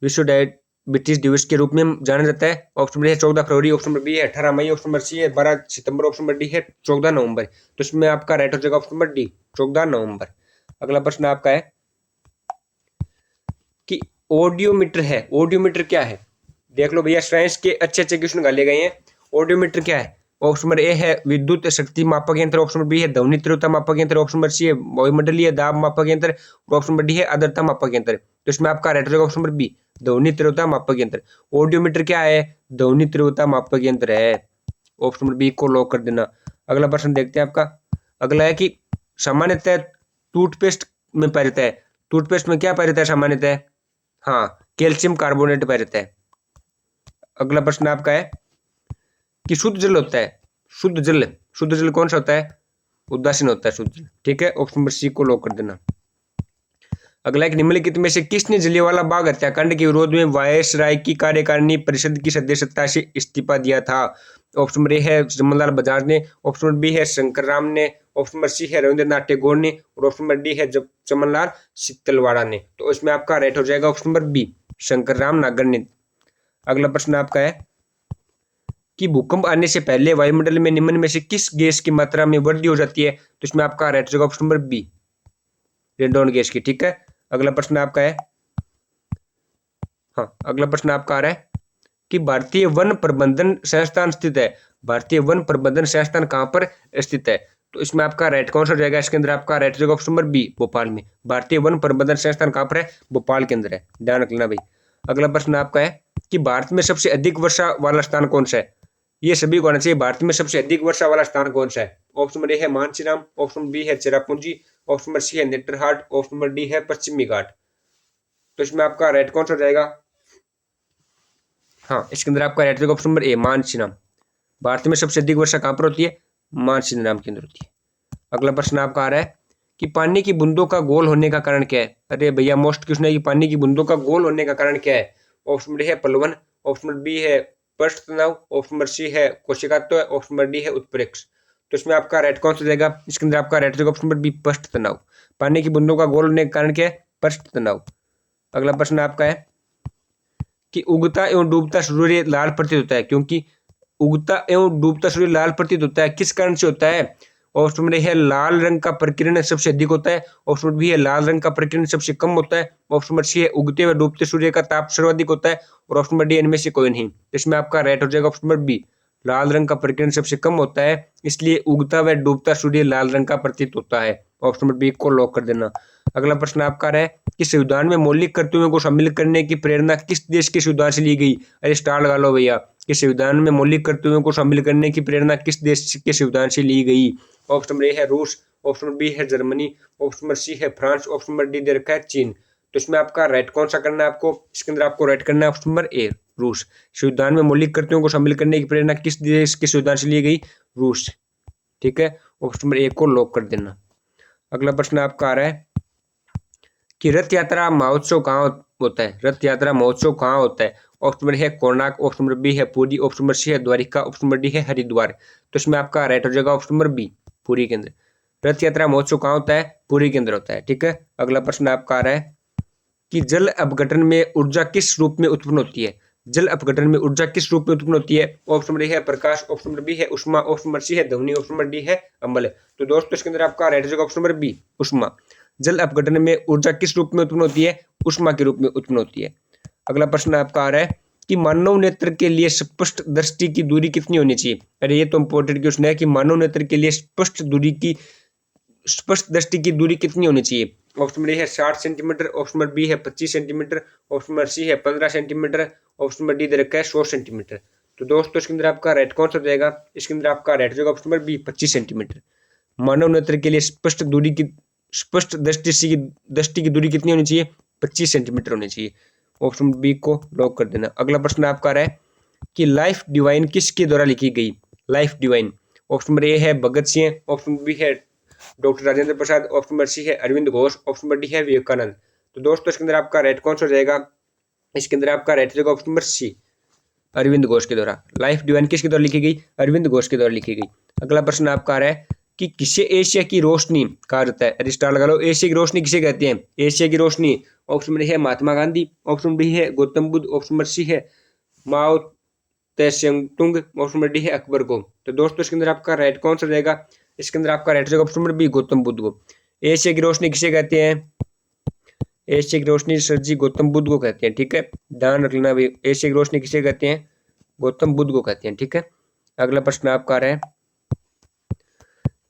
विश्व डायबिटीज दिवस के रूप में जाना जाता है। ऑप्शन नंबर है 14 फरवरी, ऑप्शन नंबर बी है 18 मई, ऑप्शन नंबर सी है 12 सितंबर, ऑप्शन नंबर डी है 14 नवंबर। तो इसमें आपका राइट हो जाएगा ऑप्शन नंबर डी, 14 नवंबर। अगला प्रश्न आपका है कि ऑडियोमीटर है, ऑडियोमीटर क्या है? देख लो भैया, साइंस के अच्छे अच्छे क्वेश्चन डाले गए हैं। ऑडियोमीटर क्या है? ऑप्शन नंबर ए है विद्युत शक्ति मापक यंत्र, ऑप्शन नंबर बी है ध्वनि तीव्रता मापक यंत्र, ऑप्शन नंबर सी है वायुमंडलीय दाब मापक यंत्र, ऑप्शन नंबर डी है आर्द्रता मापक यंत्र। तो इसमें आपका राइट हो जाएगा ऑप्शन नंबर बी, ध्वनि तीव्रता मापक यंत्र। ऑडियोमीटर क्या है? ध्वनि तीव्रता मापक यंत्र है। ऑप्शन नंबर बी को लॉक कर देना। अगला प्रश्न देखते हैं आपका। अगला है कि सामान्यतः टूथपेस्ट में पाया जाता है, टूथपेस्ट में क्या पाया जाता है सामान्यतः? हाँ, कैल्शियम कार्बोनेट पाया जाता है। अगला प्रश्न आपका है कि शुद्ध जल होता है, शुद्ध जल, शुद्ध जल कौन सा होता है? उदासीन होता है शुद्ध जल। ठीक है, ऑप्शन नंबर सी को लॉक कर देना। अगला एक निम्नलिखित में से किसने जलियांवाला बाग हत्याकांड के विरोध में वायसराय की कार्यकारिणी परिषद की सदस्यता से इस्तीफा दिया था? ऑप्शन नंबर ए है जमनलाल बजाज ने, ऑप्शन नंबर बी है शंकर राम ने, ऑप्शन नंबर सी है रविंद्रनाथ टैगोर ने, और ऑप्शन नंबर डी है चमनलाल शीतलवाड़ा ने। तो इसमें आपका राइट हो जाएगा option number B, Shankar Ram Nagar ने। अगला प्रश्न आपका है कि भूकंप आने से पहले वायुमंडल में निम्न में से किस गैस की मात्रा में वृद्धि हो जाती है? तो इसमें आपका राइट हो जाएगा option number B, radon gas की। ठीक है, अगला प्रश्न आपका है, हाँ अगला प्रश्न आपका आ रहा है कि भारतीय वन प्रबंधन संस्थान स्थित है, भारतीय वन प्रबंधन संस्थान कहाँ पर स्थित है? तो इसमें आपका राइट कौन सा हो जाएगा? इसके अंदर आपका राइट हो जाएगा ऑप्शन नंबर बी, भोपाल में। भारतीय वन प्रबंधन संस्थान कहाँ पर है? भोपाल के अंदर है, ध्यान रख लेना भाई। अगला प्रश्न आपका है कि भारत में सबसे अधिक वर्षा वाला स्थान कौन सा है? ये सभी को आना चाहिए। भारत में सबसे अधिक वर्षा वाला स्थान कौन सा है? ऑप्शन नंबर ए है मानसीराम, ऑप्शन बी है चेरापूंजी, ऑप्शन नंबर सी है नेतरहाट, ऑप्शन नंबर डी है पश्चिमी घाट। तो इसमें आपका राइट कौन सा हो जाएगा? हाँ, इसके अंदर आपका right option number A Mansiram. Bharat में सबसे अधिक वर्षा कहाँ पर होती है? मानसीराम के अंदर होती है। अगला प्रश्न आपका आ रहा है कि पानी की बूंदों का गोल होने का कारण क्या है? अरे भैया मोस्ट क्वेश्चन है कि पानी की बूंदों का गोल होने का कारण क्या है? ऑप्शन नंबर है प्लवन, ऑप्शन नंबर बी है पृष्ठ तनाव, ऑप्शन नंबर सी है कोशिकात्व, ऑप्शन नंबर डी है उत्प्रेक्षा। तो इसमें आपका राइट कौन सा जाएगा? इसके अंदर आपका राइट ऑप्शन नंबर बी पृष्ठ तनाव। पानी की बूंदों का गोल होने का कारण क्या है? पृष्ठ तनाव। अगला प्रश्न आपका है कि उगता एवं डूबता सूर्य लाल प्रतीत होता है, क्योंकि उगता एवं डूबता सूर्य लाल प्रतीत होता है, किस कारण से होता है? ऑप्शन नंबर है लाल रंग का प्रकीर्णन सबसे अधिक होता है, ऑप्शन नंबर बी है लाल रंग का प्रकीर्णन सबसे कम होता है, ऑप्शन नंबर सी है उगते व डूबते सूर्य का ताप सर्वाधिक होता है, और ऑप्शन नंबर डी इनमें से कोई नहीं। इसमें आपका राइट हो जाएगा ऑप्शन नंबर बी, लाल रंग का प्रकीर्णन सबसे कम होता है, इसलिए उगता व डूबता सूर्य लाल रंग का प्रतीत होता है। ऑप्शन नंबर बी को लॉक कर देना। अगला प्रश्न आपका है कि संविधान में मौलिक कर्तव्यों को शामिल करने की प्रेरणा किस देश के संविधान से ली गई? अरे स्टार लगा लो भैया कि संविधान में मौलिक कर्तव्यों को शामिल करने की प्रेरणा किस देश के संविधान से ली गई? ऑप्शन नंबर ए है रूस, ऑप्शन नंबर बी है जर्मनी, ऑप्शन नंबर सी है फ्रांस, ऑप्शन नंबर डी दे रखा है चीन। तो इसमें आपका राइट कौन सा करना है आपको? इसके अंदर आपको राइट करना है ऑप्शन नंबर ए रूस। संविधान में मौलिक कर्तव्यों को शामिल करने की प्रेरणा किस देश के संविधान से ली गई? रूस। ठीक है, ऑप्शन नंबर ए को लॉक कर देना। अगला प्रश्न आपका आ रहा है कि रथ यात्रा महोत्सव कहाँ होता है? रथ यात्रा महोत्सव कहाँ होता है? ऑप्शन नंबर है कोणार्क, ऑप्शन नंबर बी है पुरी, ऑप्शन नंबर सी है द्वारिका, ऑप्शन नंबर डी है हरिद्वार। तो इसमें आपका राइट हो जाएगा ऑप्शन नंबर बी, पुरी के अंदर। रथ यात्रा महोत्सव कहाँ होता है? पुरी के अंदर होता है। ठीक है, अगला प्रश्न आपका आ रहा है कि जल अपघटन में ऊर्जा किस रूप में उत्पन्न होती है? जल अपघटन में ऊर्जा किस रूप में उत्पन्न होती है? ऑप्शन नंबर ए है प्रकाश, ऑप्शन नंबर बी है उष्मा, ऑप्शन नंबर सी है ध्वनि, ऑप्शन नंबर डी है अम्ल। तो दोस्तों इसके अंदर आपका राइट हो जाएगा ऑप्शन नंबर बी उष्मा। जल अपघटन में ऊर्जा किस रूप में उत्पन्न होती है? उष्मा के रूप में उत्पन्न होती है। अगला प्रश्न आपका आ रहा है कि मानव नेत्र के लिए स्पष्ट दृष्टि की दूरी कितनी होनी चाहिए? अरे ये तो इंपॉर्टेंट क्वेश्चन है कि मानव नेत्र के लिए स्पष्ट दृष्टि की दूरी कितनी होनी चाहिए? ऑप्शन नंबर ए है 60 सेंटीमीटर, ऑप्शन नंबर बी है 25 सेंटीमीटर, ऑप्शन नंबर सी है 15 सेंटीमीटर, ऑप्शन नंबर डी दे रखा है 100 सेंटीमीटर। तो दोस्तों इसके अंदर आपका राइट कौन सा हो जाएगा? इसके अंदर आपका राइट हो जाएगा ऑप्शन नंबर बी 25 सेंटीमीटर। मानव नेत्र के लिए स्पष्ट दृष्टि की दूरी कितनी होनी चाहिए? 25 सेंटीमीटर होनी चाहिए। ऑप्शन बी को लॉक कर देना। अगला प्रश्न आपका आ रहा है कि लाइफ डिवाइन किसके द्वारा लिखी गई? Life divine option number A है भगत सिंह, ऑप्शन बी है doctor Rajendra Prasad, option number C है Arvind Ghosh, option number D है विवेकानंद। तो दोस्तों इसके अंदर आपका राइट कौन सा हो जाएगा? इसके अंदर आपका राइट हो जाएगा option number C, Arvind Ghosh के द्वारा। लाइफ डिवाइन किसके द्वारा लिखी गई? अरविंद घोष के द्वारा लिखी गई। अगला प्रश्न आपका आ रहा है कि किसे एशिया की रोशनी कहा जाता है? अरे स्टार लगा लो, एशिया की रोशनी किसे कहते हैं? एशिया की रोशनी ऑप्शन नंबर है महात्मा गांधी, ऑप्शन बी है Gautam Buddha, option number C है Mao Tse tung, option number D है अकबर को। तो दोस्तों इसके अंदर आपका राइट कौन सा रहेगा? इसके अंदर आपका राइट रहेगा option number B Gautam Buddha को। एशिया की रोशनी किसे कहते हैं? एशिया की रोशनी सर जी गौतम बुद्ध को कहते हैं। ठीक है, ध्यान रख लेना भाई, एशिया की रोशनी किसे कहते हैं? गौतम बुद्ध को कहते हैं। ठीक है, अगला प्रश्न आपका आ रहा है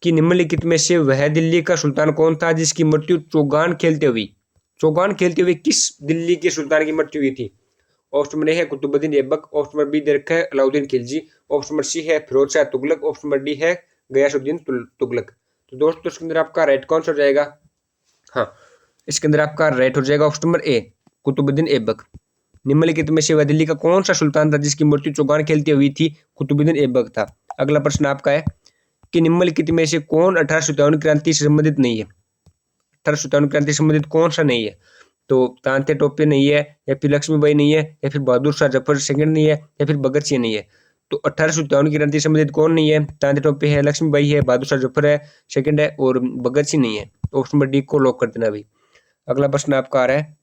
कि निम्नलिखित में से वह दिल्ली का सुल्तान कौन था जिसकी मृत्यु चौगान खेलते हुई? चौगान खेलते हुए किस दिल्ली के सुल्तान की मृत्यु हुई थी? ऑप्शन नंबर ए है Qutbuddin Aibak, option number B दे रखा है Alauddin Khilji, option number C है Firoz Shah Tughlaq, option number D है गयासुद्दीन तुगलक। तो दोस्तों इसके अंदर आपका राइट कौन सा हो जाएगा? हाँ, इसके अंदर आपका राइट हो जाएगा option number A Qutubuddin Aibak. निम्नलिखित में से वह दिल्ली का कौन सा सुल्तान था जिसकी मृत्यु चौगान खेलते हुई थी? कुतुबुद्दीन ऐबक था। अगला प्रश्न आपका है कि निम्नलिखित में से कौन 1857 क्रांति से संबंधित नहीं है? 1857 क्रांति से संबंधित कौन सा नहीं है? तो तांत्या टोपे नहीं है, या फिर लक्ष्मीबाई नहीं है, या फिर बहादुर शाह जफर सेकंड नहीं है, या फिर भगत सिंह नहीं है। तो 1857 की क्रांति से संबंधित कौन नहीं है? तांत्या टोपे है, लक्ष्मीबाई है, बहादुर शाह जफर है सेकंड है, और भगत सिंह नहीं है। तो ऑप्शन नंबर डी को लॉक कर देना भाई। अगला प्रश्न आपका आ रहा है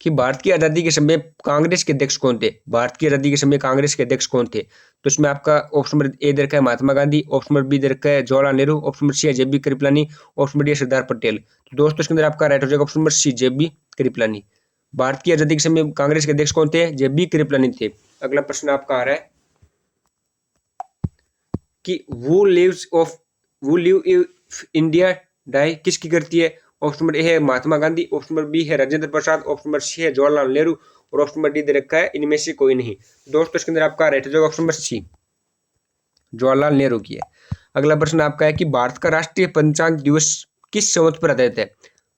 कि भारत की आजादी के समय कांग्रेस के अध्यक्ष कौन थे? भारत की आजादी के समय कांग्रेस के अध्यक्ष कौन थे? तो इसमें आपका ऑप्शन नंबर ए दे रखा है Mahatma Gandhi, option number B दे रखा है Jawaharlal Nehru, option number C है JB Kripalani, option number D है सरदार पटेल। तो दोस्तों इसके अंदर आपका राइट हो जाएगा ऑप्शन नंबर सी जेबी कृपलानी। भारत की आजादी के समय कांग्रेस के अध्यक्ष कौन थे? जेबी कृपलानी थे। अगला प्रश्न आपका आ रहा है कि वो लिव इफ इंडिया डाई किसकी करती है? ऑप्शन नंबर ए है Mahatma Gandhi, option number B है Rajendra Prasad, option number C है जवाहरलाल नेहरू, और ऑप्शन नंबर डी दे रखा है इनमें से कोई नहीं। दोस्तों इसके अंदर आपका राइट हो जाएगा option number C Jawaharlal Nehru की है। अगला प्रश्न आपका है कि भारत का राष्ट्रीय पंचांग दिवस किस संवत पर आधारित है?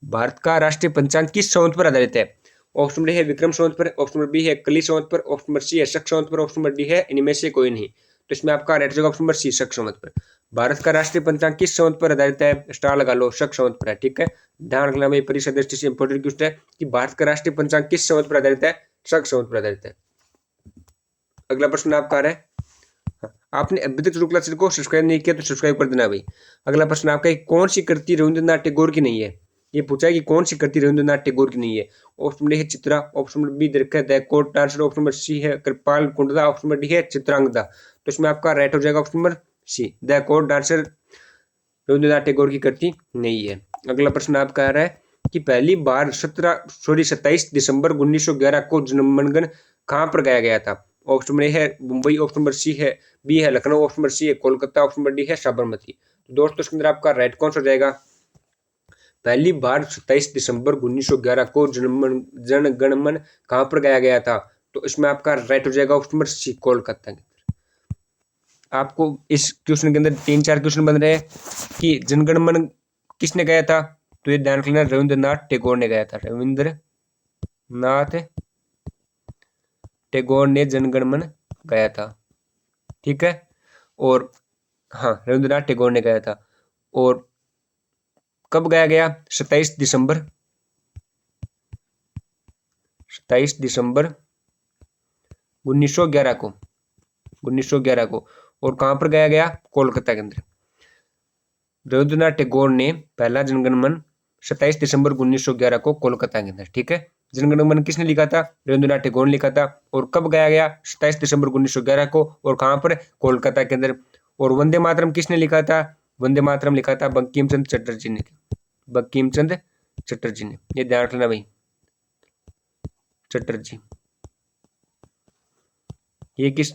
भारत का राष्ट्रीय पंचांग किस संवत पर आधारित है? ऑप्शन नंबर है विक्रम संवत पर, ऑप्शन नंबर बी है कली संवत पर, ऑप्शन नंबर सी है शक संवत पर, ऑप्शन नंबर डी है इनमें से कोई नहीं। तो इसमें आपका राइट हो जाएगा ऑप्शन नंबर सी शक संवत पर। भारत का राष्ट्रीय पंचांग किस संवत पर आधारित है? स्टार लगा लो, शक संवत पर है। ठीक है, ध्यान रखना भाई, परीक्षा दृष्टि से इंपोर्टेंट क्वेश्चन है कि भारत का राष्ट्रीय पंचांग किस संवत पर आधारित है? शक संवत पर आधारित है। अगला प्रश्न आपका आ रहा है, आपने अभी तक शुक्ला को सब्सक्राइब नहीं किया तो सब्सक्राइब कर देना भाई। अगला प्रश्न आपका है कौन सी कृति रविंद्रनाथ टैगोर की नहीं है? ये पूछा है कि कौन सी कृति रविंद्रनाथ टैगोर की नहीं है। ऑप्शन नंबर है चित्रा, ऑप्शन नंबर बी दे रखा है the court dancer, option number C है Kripal Kundala, option number D है चित्रांगदा। तो इसमें आपका राइट हो जाएगा option number C the court dancer Rabindranath Tagore की कृति नहीं है। अगला प्रश्न आपका आ रहा है कि पहली बार 27 दिसंबर 1911 को जनगण कहाँ पर गाया गया था? ऑप्शन नंबर ए है मुंबई, ऑप्शन नंबर सी है बी है लखनऊ, ऑप्शन नंबर सी है कोलकाता, ऑप्शन नंबर डी है साबरमती। तो दोस्तों इसके अंदर आपका राइट कौन सा हो जाएगा? पहली बार 27 दिसंबर 1911 को जनगणमन कहाँ पर गाया गया था? तो इसमें आपका राइट हो जाएगा ऑप्शन नंबर सी कोलकाता। आपको इस क्वेश्चन के अंदर 3-4 क्वेश्चन बन रहे हैं कि जनगणमन किसने गाया था? तो ये ध्यान रखना रविंद्रनाथ टैगोर ने गाया था। रविंद्रनाथ टैगोर ने जनगणमन गाया था। ठीक है, और हाँ रविंद्रनाथ टैगोर ने गाया था। और कब गाया गया? 27 दिसंबर 1911 को 1911 को। और कहां पर गाया गया? कोलकाता के अंदर। रविंद्रनाथ टैगोर ने पहला जनगणमन 27 दिसंबर 1911 को कोलकाता के अंदर। ठीक है, जनगणमन किसने लिखा था? रविंद्रनाथ टैगोर ने लिखा था। और कब गाया गया? 27 दिसंबर 1911 को। और कहां पर? कोलकाता के अंदर। और वंदे मातरम किसने लिखा था? वंदे मातरम लिखा था बंकिम चंद्र चटर्जी ने। बंकिम चंद्र चटर्जी ने, ये ध्यान रखना भाई, चटर्जी। ये किस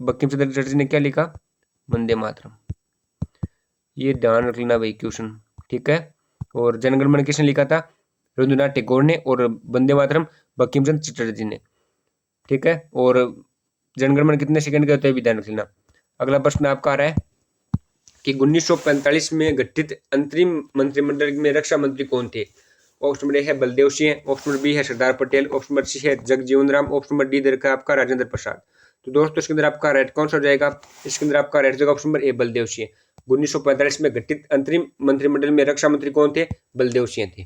बंकिम चंद्र चटर्जी ने क्या लिखा? वंदे मातरम। ये ध्यान रख लेना भाई क्वेश्चन। ठीक है, और जनगणमन किसने लिखा था? रविंद्रनाथ टैगोर ने। और वंदे मातरम बंकिम चंद्र चटर्जी ने। ठीक है, और जनगणमन कितने सेकंड का होता है भी ध्यान रख लेना। अगला प्रश्न आपका आ रहा है कि 1945 में गठित अंतरिम मंत्रिमंडल में रक्षा मंत्री कौन थे? ऑप्शन नंबर ए है Baldev Singh, option number B है Sardar Patel, option number C है Jagjivan Ram, option number D दे रखा है आपका राजेंद्र प्रसाद। तो दोस्तों इसके अंदर आपका राइट कौन सा हो जाएगा? इसके अंदर आपका राइट हो जाएगा ऑप्शन नंबर ए बलदेव सिंह। 1945 में गठित अंतरिम मंत्रिमंडल में रक्षा मंत्री कौन थे? बलदेव सिंह थे।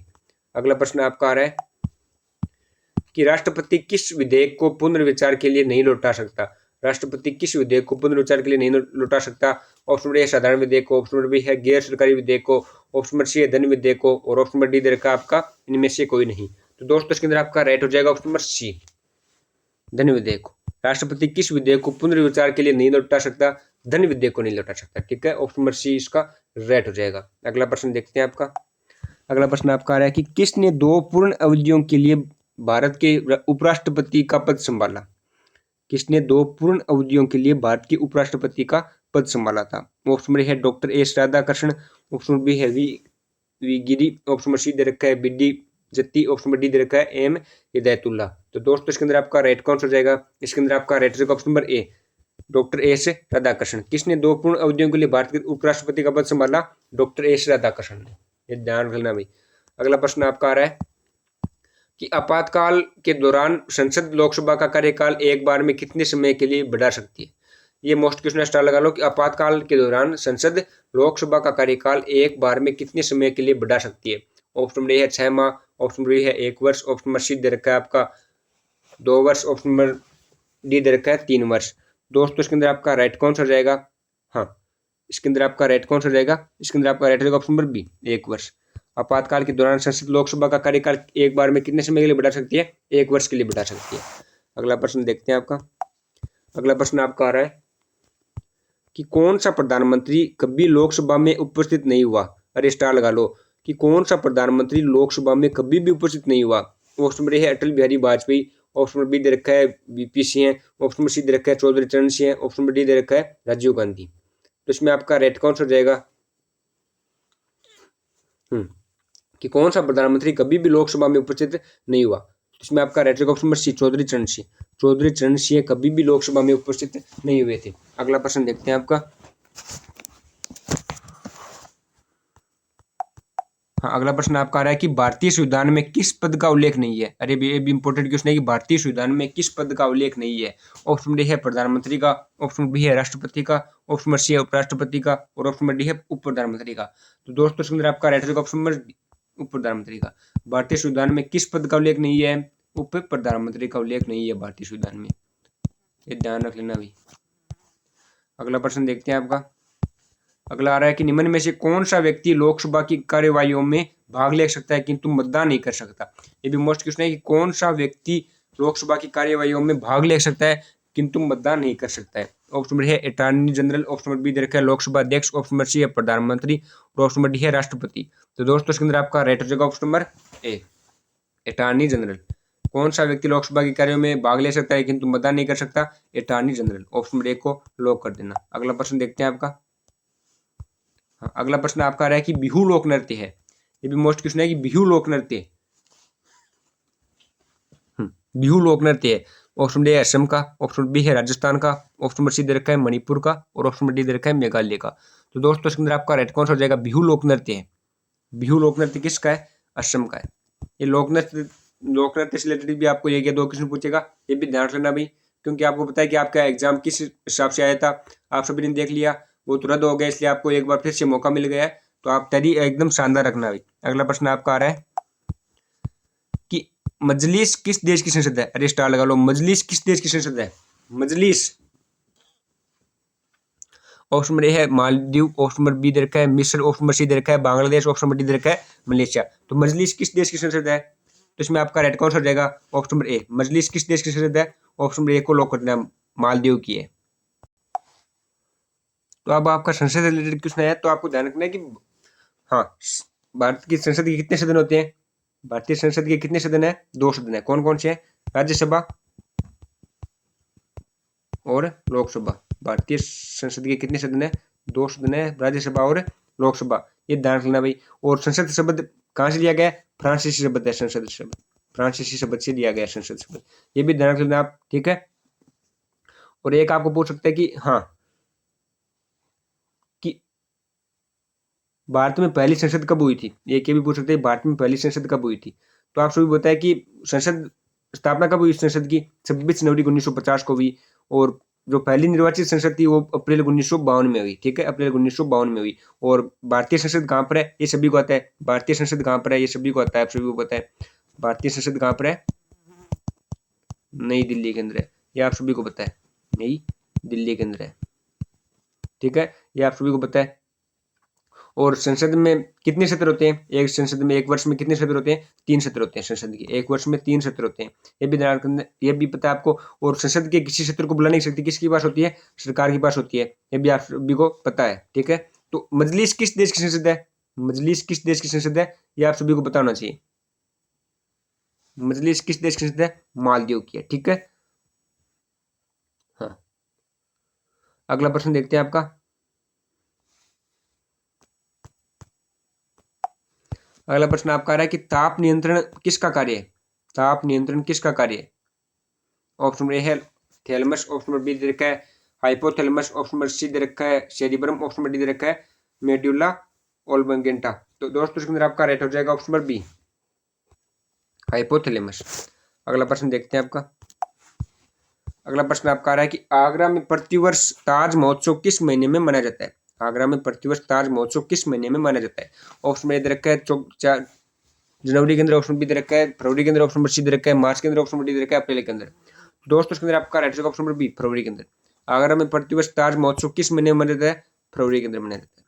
अगला प्रश्न आपका आ रहा है कि राष्ट्रपति किस विधेयक को पुनर्विचार के लिए नहीं लौटा सकता? राष्ट्रपति किस विधेयक को पुनर्विचार के लिए नहीं लौटा सकता? ऑप्शन नंबर ए साधारण विधेयक को, ऑप्शन नंबर बी है गैर सरकारी विधेयक को, ऑप्शन नंबर सी है धन विधेयक को, और ऑप्शन नंबर डी दे रखा आपका इनमें से कोई नहीं। तो दोस्तों इसके अंदर आपका राइट हो जाएगा ऑप्शन नंबर सी धन विधेयक को। राष्ट्रपति किस विधेयक को पुनर्विचार के लिए नहीं लौटा सकता? धन विधेयक को नहीं लौटा सकता। ठीक है, ऑप्शन नंबर सी इसका राइट हो जाएगा। अगला प्रश्न देखते हैं आपका। अगला प्रश्न आपका आ रहा है कि किसने 2 पूर्ण अवधियों के लिए भारत के उपराष्ट्रपति का पद संभाला? किसने 2 पूर्ण अवधियों के लिए भारत के उपराष्ट्रपति का पद संभाला था? ऑप्शन नंबर है doctor S Radhakrishnan, option B है V V Giri, option number C दे रखा है B D Jatti, option number D दे रखा है एम हिदायतुल्ला। तो दोस्तों इसके अंदर आपका राइट कौन सा हो जाएगा? इसके अंदर आपका राइट रहेगा ऑप्शन नंबर ए, डॉक्टर एस राधाकृष्णन। किसने 2 पूर्ण अवधियों के लिए भारत के उपराष्ट्रपति का पद संभाला? डॉक्टर एस राधाकृष्णन ने। ये ध्यान रखना भाई। अगला प्रश्न आपका आ रहा है कि आपातकाल के दौरान संसद लोकसभा का कार्यकाल एक बार में कितने समय के लिए बढ़ा सकती है? ये मोस्ट क्वेश्चन स्टार लगा लो कि आपातकाल के दौरान संसद लोकसभा का कार्यकाल एक बार में कितने समय के लिए बढ़ा सकती है? ऑप्शन नंबर ए है 6 माह, ऑप्शन नंबर बी है 1 वर्ष, ऑप्शन नंबर सी दे रखा है आपका 2 वर्ष, ऑप्शन नंबर डी दे रखा है 3 वर्ष। दोस्तों इसके अंदर आपका राइट कौन सा हो जाएगा? हाँ, इसके अंदर आपका राइट कौन सा हो जाएगा? इसके अंदर आपका राइट रहेगा ऑप्शन नंबर बी 1 वर्ष। आपातकाल के दौरान संसद लोकसभा का कार्यकाल एक बार में कितने समय के लिए बढ़ा सकती है? 1 वर्ष के लिए बढ़ा सकती है। अगला प्रश्न देखते हैं आपका। अगला प्रश्न आपका आ रहा है कि कौन सा प्रधानमंत्री कभी लोकसभा में उपस्थित नहीं हुआ? अरे स्टार लगा लो कि कौन सा प्रधानमंत्री लोकसभा में कभी भी उपस्थित नहीं हुआ? ऑप्शन नंबर ए है Atal Bihari Vajpayee, option number B दे रखा है VP Singh, option number C दे रखा है Chaudhary Charan Singh, option number D दे रखा है राजीव गांधी। तो इसमें आपका राइट कौन सा हो जाएगा? कि कौन सा प्रधानमंत्री कभी भी लोकसभा में उपस्थित नहीं हुआ? तो इसमें आपका right option number C Chaudhary Charan Singh. Chaudhary Charan Singh कभी भी लोकसभा में उपस्थित नहीं हुए थे। अगला प्रश्न देखते हैं आपका। हाँ, अगला प्रश्न आपका आ रहा है कि भारतीय संविधान में किस पद का उल्लेख नहीं है? अरे ये भी इंपॉर्टेंट क्वेश्चन है कि भारतीय संविधान में किस पद का उल्लेख नहीं है? ऑप्शन डी है प्रधानमंत्री का, ऑप्शन बी है राष्ट्रपति का, ऑप्शन सी है उपराष्ट्रपति का और ऑप्शन डी है उप प्रधानमंत्री का। तो दोस्तों इसके अंदर आपका राइट रहेगा ऑप्शन नंबर उप प्रधानमंत्री का। भारतीय संविधान में किस पद का उल्लेख नहीं है? उप प्रधानमंत्री का उल्लेख नहीं है भारतीय संविधान में। ये ध्यान रख लेना भाई। अगला प्रश्न देखते हैं आपका। अगला आ रहा है कि निम्न में से कौन सा व्यक्ति लोकसभा की कार्यवाहियों में भाग ले सकता है किंतु मतदान नहीं कर सकता? ये भी मोस्ट क्वेश्चन है कि कौन सा व्यक्ति लोकसभा की कार्यवाहियों में भाग ले सकता है किंतु मतदान नहीं कर सकता है? ऑप्शन नंबर है attorney general, option number B दे रखा है लोकसभा अध्यक्ष, ऑप्शन नंबर सी है प्रधानमंत्री और ऑप्शन नंबर डी है राष्ट्रपति। तो दोस्तों इसके अंदर आपका राइट हो जाएगा ऑप्शन नंबर ए अटॉर्नी जनरल। कौन सा व्यक्ति लोकसभा के कार्यों में भाग ले सकता है किंतु मतदान नहीं कर सकता? Attorney general. ऑप्शन नंबर ए को लॉक कर देना। अगला प्रश्न देखते हैं आपका। हाँ, अगला प्रश्न आपका आ रहा है कि बिहू लोक नृत्य है। ये भी मोस्ट क्वेश्चन है कि बिहू लोक नृत्य बिहू लोक नृत्य है। ऑप्शन डी है असम का, ऑप्शन बी है राजस्थान का, ऑप्शन नंबर सी दे रखा है मणिपुर का और ऑप्शन नंबर डी दे रखा है मेघालय का। तो दोस्तों इसके अंदर आपका राइट कौन सा हो जाएगा? बिहू लोक नृत्य है। बिहू लोक नृत्य किसका है? असम का है। ये लोक नृत्य से रिलेटेड भी आपको ये 2 क्वेश्चन पूछेगा, ये भी ध्यान रखना भाई, क्योंकि आपको पता है कि आपका एग्जाम किस हिसाब से आया था, आप सभी ने देख लिया, वो तुरंत हो गया, इसलिए आपको एक बार फिर से मौका मिल गया है। तो आप तैयारी एकदम शानदार रखना भाई। अगला प्रश्न आपका आ रहा है कि मजलिस किस देश की संसद है? अरे स्टार लगा लो, मजलिस किस देश की संसद है? मजलिस ऑप्शन नंबर ए है मालदीव, ऑप्शन नंबर बी दे रखा है मिस्र, ऑप्शन नंबर सी दे रखा है बांग्लादेश, ऑप्शन नंबर डी दे रखा है मलेशिया। तो मजलिस किस देश की संसद है? तो इसमें आपका राइट कौन सा हो जाएगा? ऑप्शन नंबर ए मजलिस किस देश की संसद है? ऑप्शन नंबर ए को लॉक करना, मालदीव की है। तो अब आपका संसद से रिलेटेड क्वेश्चन है, तो आपको ध्यान रखना है कि हाँ, भारत की संसद के कितने सदन होते हैं? भारतीय संसद के कितने सदन है? 2 सदन है। कौन कौन से हैं? राज्यसभा और लोकसभा। भारतीय संसद के कितने सदन है? 2 सदन है, राज्यसभा और लोकसभा। ये ध्यान रखना भाई। और संसद शब्द कहाँ से लिया गया है? फ्रांसीसी शब्द है संसद शब्द, फ्रांसीसी शब्द से लिया गया संसद शब्द। ये भी ध्यान रख लेना आप, ठीक है। और एक आपको पूछ सकते हैं कि हाँ, कि भारत में पहली संसद कब हुई थी? एक ये भी पूछ सकते हैं भारत में पहली संसद कब हुई थी? तो आप सभी बताए कि संसद स्थापना कब हुई संसद की? 26 जनवरी 1950 को हुई। और जो पहली निर्वाचित संसद थी वो अप्रैल 1952 में हुई, ठीक है, अप्रैल 1952 में हुई। और भारतीय संसद कहाँ पर है? ये सभी को आता है। भारतीय संसद कहाँ पर है? ये सभी को आता है, आप सभी को पता है। भारतीय संसद कहाँ पर है? नई दिल्ली के अंदर है, ये आप सभी को पता है, नई दिल्ली के अंदर है, ठीक है, ये आप सभी को पता है। और संसद में कितने सत्र होते हैं? एक संसद में एक वर्ष में कितने सत्र होते हैं? 3 सत्र होते हैं संसद के, एक वर्ष में 3 सत्र होते हैं। ये भी ध्यान रखना, ये भी पता है आपको। और संसद के किसी सत्र को बुला नहीं सकती, किसके पास होती है? सरकार के पास होती है, ये भी आप सभी को पता है, ठीक है। तो मजलिस किस देश की संसद है? मजलिस किस देश की संसद है? ये आप सभी को पता होना चाहिए। मजलिस किस देश की संसद है? मालदीव की है, ठीक है। हाँ, अगला प्रश्न देखते हैं आपका। अगला प्रश्न आपका आ रहा है कि ताप नियंत्रण किसका कार्य है? ताप नियंत्रण किसका कार्य है? ऑप्शन ए है थैलेमस, ऑप्शन नंबर बी दे रखा है हाइपोथैलेमस, ऑप्शन नंबर सी दे रखा है सेरिब्रम, ऑप्शन नंबर डी दे रखा है मेड्यूला ओब्लांगेटा। तो दोस्तों इसके अंदर आपका राइट हो जाएगा ऑप्शन नंबर बी हाइपोथैलेमस। अगला प्रश्न देखते हैं आपका। अगला प्रश्न आपका आ रहा है कि आगरा में प्रतिवर्ष ताज महोत्सव किस महीने में मनाया जाता है? आगरा में प्रतिवर्ष ताज महोत्सव किस महीने में मनाया जाता है? ऑप्शन में दे रखा है जनवरी के अंदर, ऑप्शन बी दे रखा है फरवरी के अंदर, ऑप्शन नंबर सी दे रखा है मार्च के अंदर, ऑप्शन नंबर डी दे रखा है अप्रैल के अंदर। दोस्तों इसके अंदर आपका राइट ऑप्शन नंबर बी फरवरी के अंदर। आगरा में प्रतिवर्ष ताज महोत्सव किस महीने में मनाया जाता है? फरवरी के अंदर मनाया जाता है।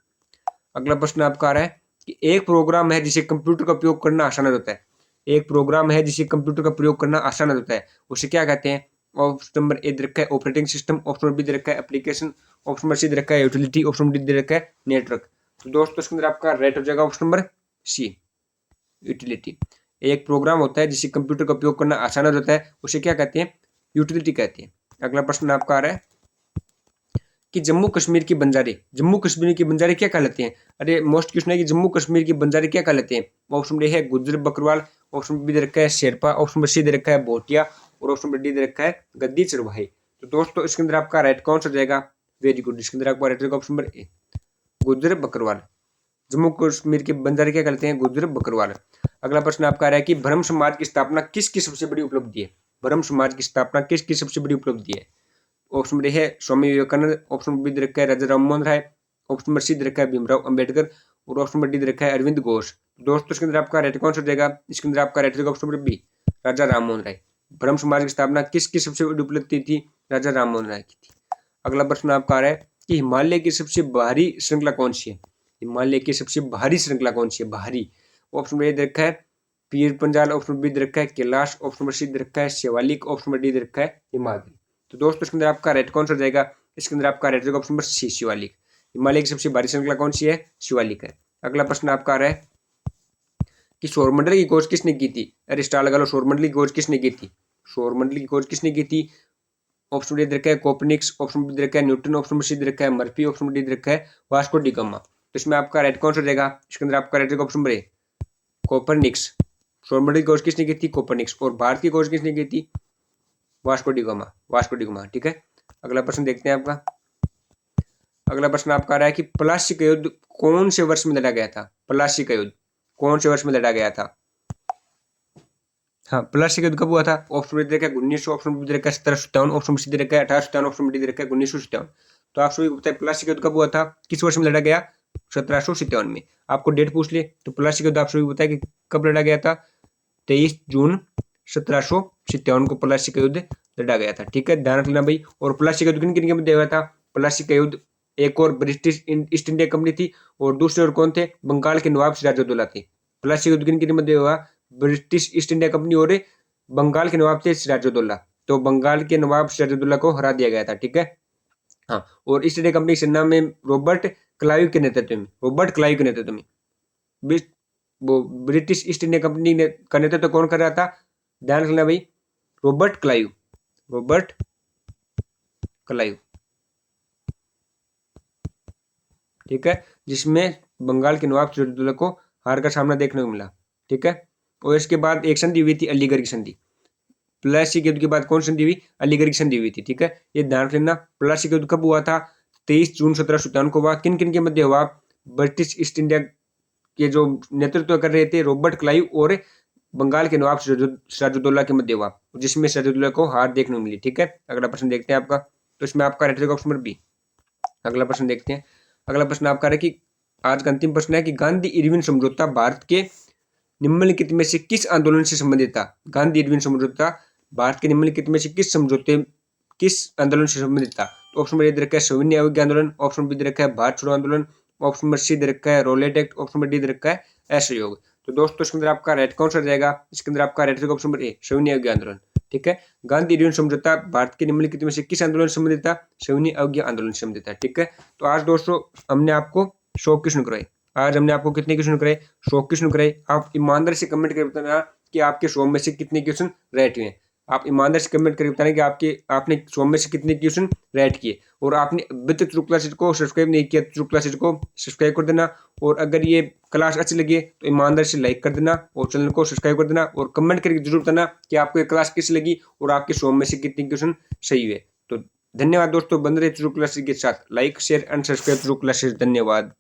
अगला प्रश्न आपका आ रहा है कि एक प्रोग्राम है जिसे कंप्यूटर का उपयोग करना आसान होता है। एक प्रोग्राम है जिसे कंप्यूटर का प्रयोग करना आसान होता है, उसे क्या कहते हैं? ऑप्शन नंबर ए दे रखा है operating system, option number B दे रखा है एप्लीकेशन, ऑप्शन नंबर सी दे रखा है यूटिलिटी, ऑप्शन नंबर डी दे रखा है नेटवर्क। तो दोस्तों इसके अंदर आपका राइट हो जाएगा ऑप्शन नंबर सी यूटिलिटी। एक प्रोग्राम होता है जिसे कंप्यूटर का उपयोग करना आसान होता है, उसे क्या कहते हैं? यूटिलिटी कहते हैं। अगला प्रश्न आपका आ रहा है कि जम्मू कश्मीर की बंजारे क्या कहलाते हैं? अरे मोस्ट क्वेश्चन है कि जम्मू कश्मीर की बंजारे क्या कहलाते हैं? ऑप्शन ए है गुज्जर बकरवाल, ऑप्शन बी दे रखा है शेरपा, ऑप्शन नंबर सी दे रखा है भोटिया और ऑप्शन नंबर डी दे रखा है गद्दी चरवाही। तो दोस्तों इसके अंदर आपका राइट कौन सा जाएगा? वेरी गुड, इसके अंदर आपका राइट जाएगा ऑप्शन नंबर ए गुज्जर बकरवाल। जम्मू कश्मीर के बंजारे क्या कहते हैं? गुज्जर बकरवाल। अगला प्रश्न आपका आ रहा है कि ब्रह्म समाज की स्थापना किसकी सबसे बड़ी उपलब्धि है? ब्रह्म समाज की स्थापना किसकी सबसे बड़ी उपलब्धि है? ऑप्शन नंबर ए है Swami Vivekananda, option number B दे रखा है Raja Rammohan Roy, option number C दे रखा है भीमराव अंबेडकर और ऑप्शन नंबर डी दे रखा है अरविंद घोष। दोस्तों इसके अंदर आपका राइट कौन सा जाएगा? इसके अंदर आपका राइट जाएगा option number B Raja Rammohan Roy. ब्रह्म समाज की स्थापना किसकी सबसे बड़ी उपलब्धि थी? राजा राममोहन राय की थी। अगला प्रश्न आपका आ रहा है कि हिमालय की सबसे भारी श्रृंखला कौन सी है? हिमालय की सबसे भारी श्रृंखला कौन सी है? भारी। ऑप्शन नंबर ए दे रखा है Pir Panjal, option number B दे रखा है कैलाश, ऑप्शन नंबर सी दे रखा है शिवालिक, ऑप्शन नंबर डी दे रखा है हिमालय। तो दोस्तों इसके अंदर आपका राइट कौन सा जाएगा? इसके अंदर आपका राइट जाएगा option number C Shivalik. Himalaya की सबसे भारी श्रृंखला कौन सी है? शिवालिक है। अगला प्रश्न आपका आ रहा है कि सौरमंडल की खोज किसने की थी? अरे स्टार लगा लो, सौरमंडल की खोज किसने की थी? सौरमंडल की खोज किसने की थी? ऑप्शन डी दे रखा है कोपरनिक्स, ऑप्शन बी दे रखा है न्यूटन, ऑप्शन नंबर सी दे रखा है मर्फी, ऑप्शन डी दे रखा है वास्को डी गामा। तो इसमें आपका राइट कौन सा जाएगा? इसके अंदर आपका राइट जाएगा ऑप्शन नंबर ए कोपरनिक्स। सौरमंडल की खोज किसने की थी? कोपरनिक्स। और भारत की खोज किसने की थी? Vasco D gamma. ठीक है। अगला प्रश्न देखते हैं आपका। अगला प्रश्न आपका आ रहा है कि प्लासी का युद्ध कौन से वर्ष में लड़ा गया था? प्लासी का युद्ध कौन से वर्ष में लड़ा गया था? हाँ, प्लासी का युद्ध कब हुआ था? ऑप्शन में दे रखा है 1900, ऑप्शन में दे रखा है 1757, ऑप्शन में सी दे रखा है 1857, ऑप्शन में डी दे रखा है 1957। तो आप सभी को पता है प्लासी का युद्ध कब हुआ था, किस वर्ष में लड़ा गया? 1757 में। आपको डेट पूछ ले तो प्लासी का युद्ध आप सभी को पता है कि कब लड़ा गया था? 23 जून 1757 को प्लासी का युद्ध लड़ा गया था। ठीक है, ध्यान रखना भाई। और प्लासी का युद्ध किन किन के मध्य हुआ था? प्लासी का युद्ध एक और ब्रिटिश ईस्ट इंडिया कंपनी थी और दूसरे और कौन थे? बंगाल के नवाब सिराजुद्दौला थे। प्लासी का युद्ध किन किन के मध्य हुआ? ब्रिटिश ईस्ट इंडिया कंपनी और बंगाल के नवाब थे सिराजुद्दौला। तो बंगाल के नवाब सिराजुद्दौला को हरा दिया गया था। ठीक है, हाँ। और ईस्ट इंडिया कंपनी के सेना में रॉबर्ट क्लाइव के नेतृत्व में वो ब्रिटिश ईस्ट इंडिया कंपनी का नेतृत्व कौन कर रहा था? ध्यान रखना भाई, रॉबर्ट क्लाइव। ठीक है, जिसमें बंगाल के नवाब सिराजुद्दौला को हार का सामना देखने को मिला। ठीक है, और इसके बाद एक संधि हुई थी, अलीगढ़ की संधि। प्लासी के युद्ध के बाद कौन संधि हुई? अलीगढ़ की संधि हुई थी। ठीक है, ये ध्यान रख लेना। प्लासी का युद्ध कब हुआ था? 23 जून 1757 को हुआ। किन किन के मध्य हुआ? ब्रिटिश ईस्ट इंडिया के जो नेतृत्व कर रहे थे रॉबर्ट क्लाइव और बंगाल के नवाब सिराजुद्दौला के मध्य हुआ, जिसमें सिराजुद्दौला को हार देखने को मिली। ठीक है, अगला प्रश्न देखते हैं आपका। तो इसमें आपका राइट ऑप्शन नंबर बी। अगला प्रश्न देखते हैं। अगला प्रश्न आपका है कि आज का अंतिम प्रश्न है कि गांधी इरविन समझौता भारत के निम्नलिखित में से किस आंदोलन से संबंधित था? गांधी इरविन समझौता भारत के निम्नलिखित में से किस आंदोलन से संबंधित था? तो ऑप्शन नंबर ए दे रखा है सविनय अवज्ञा आंदोलन, ऑप्शन बी दे रखा है भारत छोड़ो आंदोलन, ऑप्शन नंबर सी दे रखा है Rowlatt act, option number D दे रखा है असहयोग। तो दोस्तों इसके अंदर आपका राइट कौन सा जाएगा? इसके अंदर आपका राइट ऑप्शन नंबर ए सविनय अवज्ञा आंदोलन। ठीक है, गांधी इरविन समझौता भारत के निम्नलिखित में से किस आंदोलन से संबंधित था? सविनय अवज्ञा आंदोलन से संबंधित था। ठीक है, तो आज दोस्तों हमने आपको 100 क्वेश्चन कराए। आज हमने आपको कितने क्वेश्चन कराए? 100 क्वेश्चन कराए। आप ईमानदारी से कमेंट कर बताना कि आपके 100 में से कितने क्वेश्चन राइट हुए हैं। आप ईमानदार से कमेंट करके बताएं कि आपने 100 में से कितने क्वेश्चन राइट किए। और आपने अभी तक ट्रू क्लासेज को सब्सक्राइब नहीं किया, ट्रू क्लासेज को सब्सक्राइब कर देना। और अगर ये क्लास अच्छी लगी तो ईमानदार से लाइक कर देना और चैनल को सब्सक्राइब कर देना और कमेंट करके जरूर बताना कि आपको ये क्लास कैसी लगी और आपके 100 में से कितने क्वेश्चन सही हुए। तो धन्यवाद दोस्तों, बने रहिए ट्रू क्लासेज के साथ। Like share and subscribe true classes. धन्यवाद।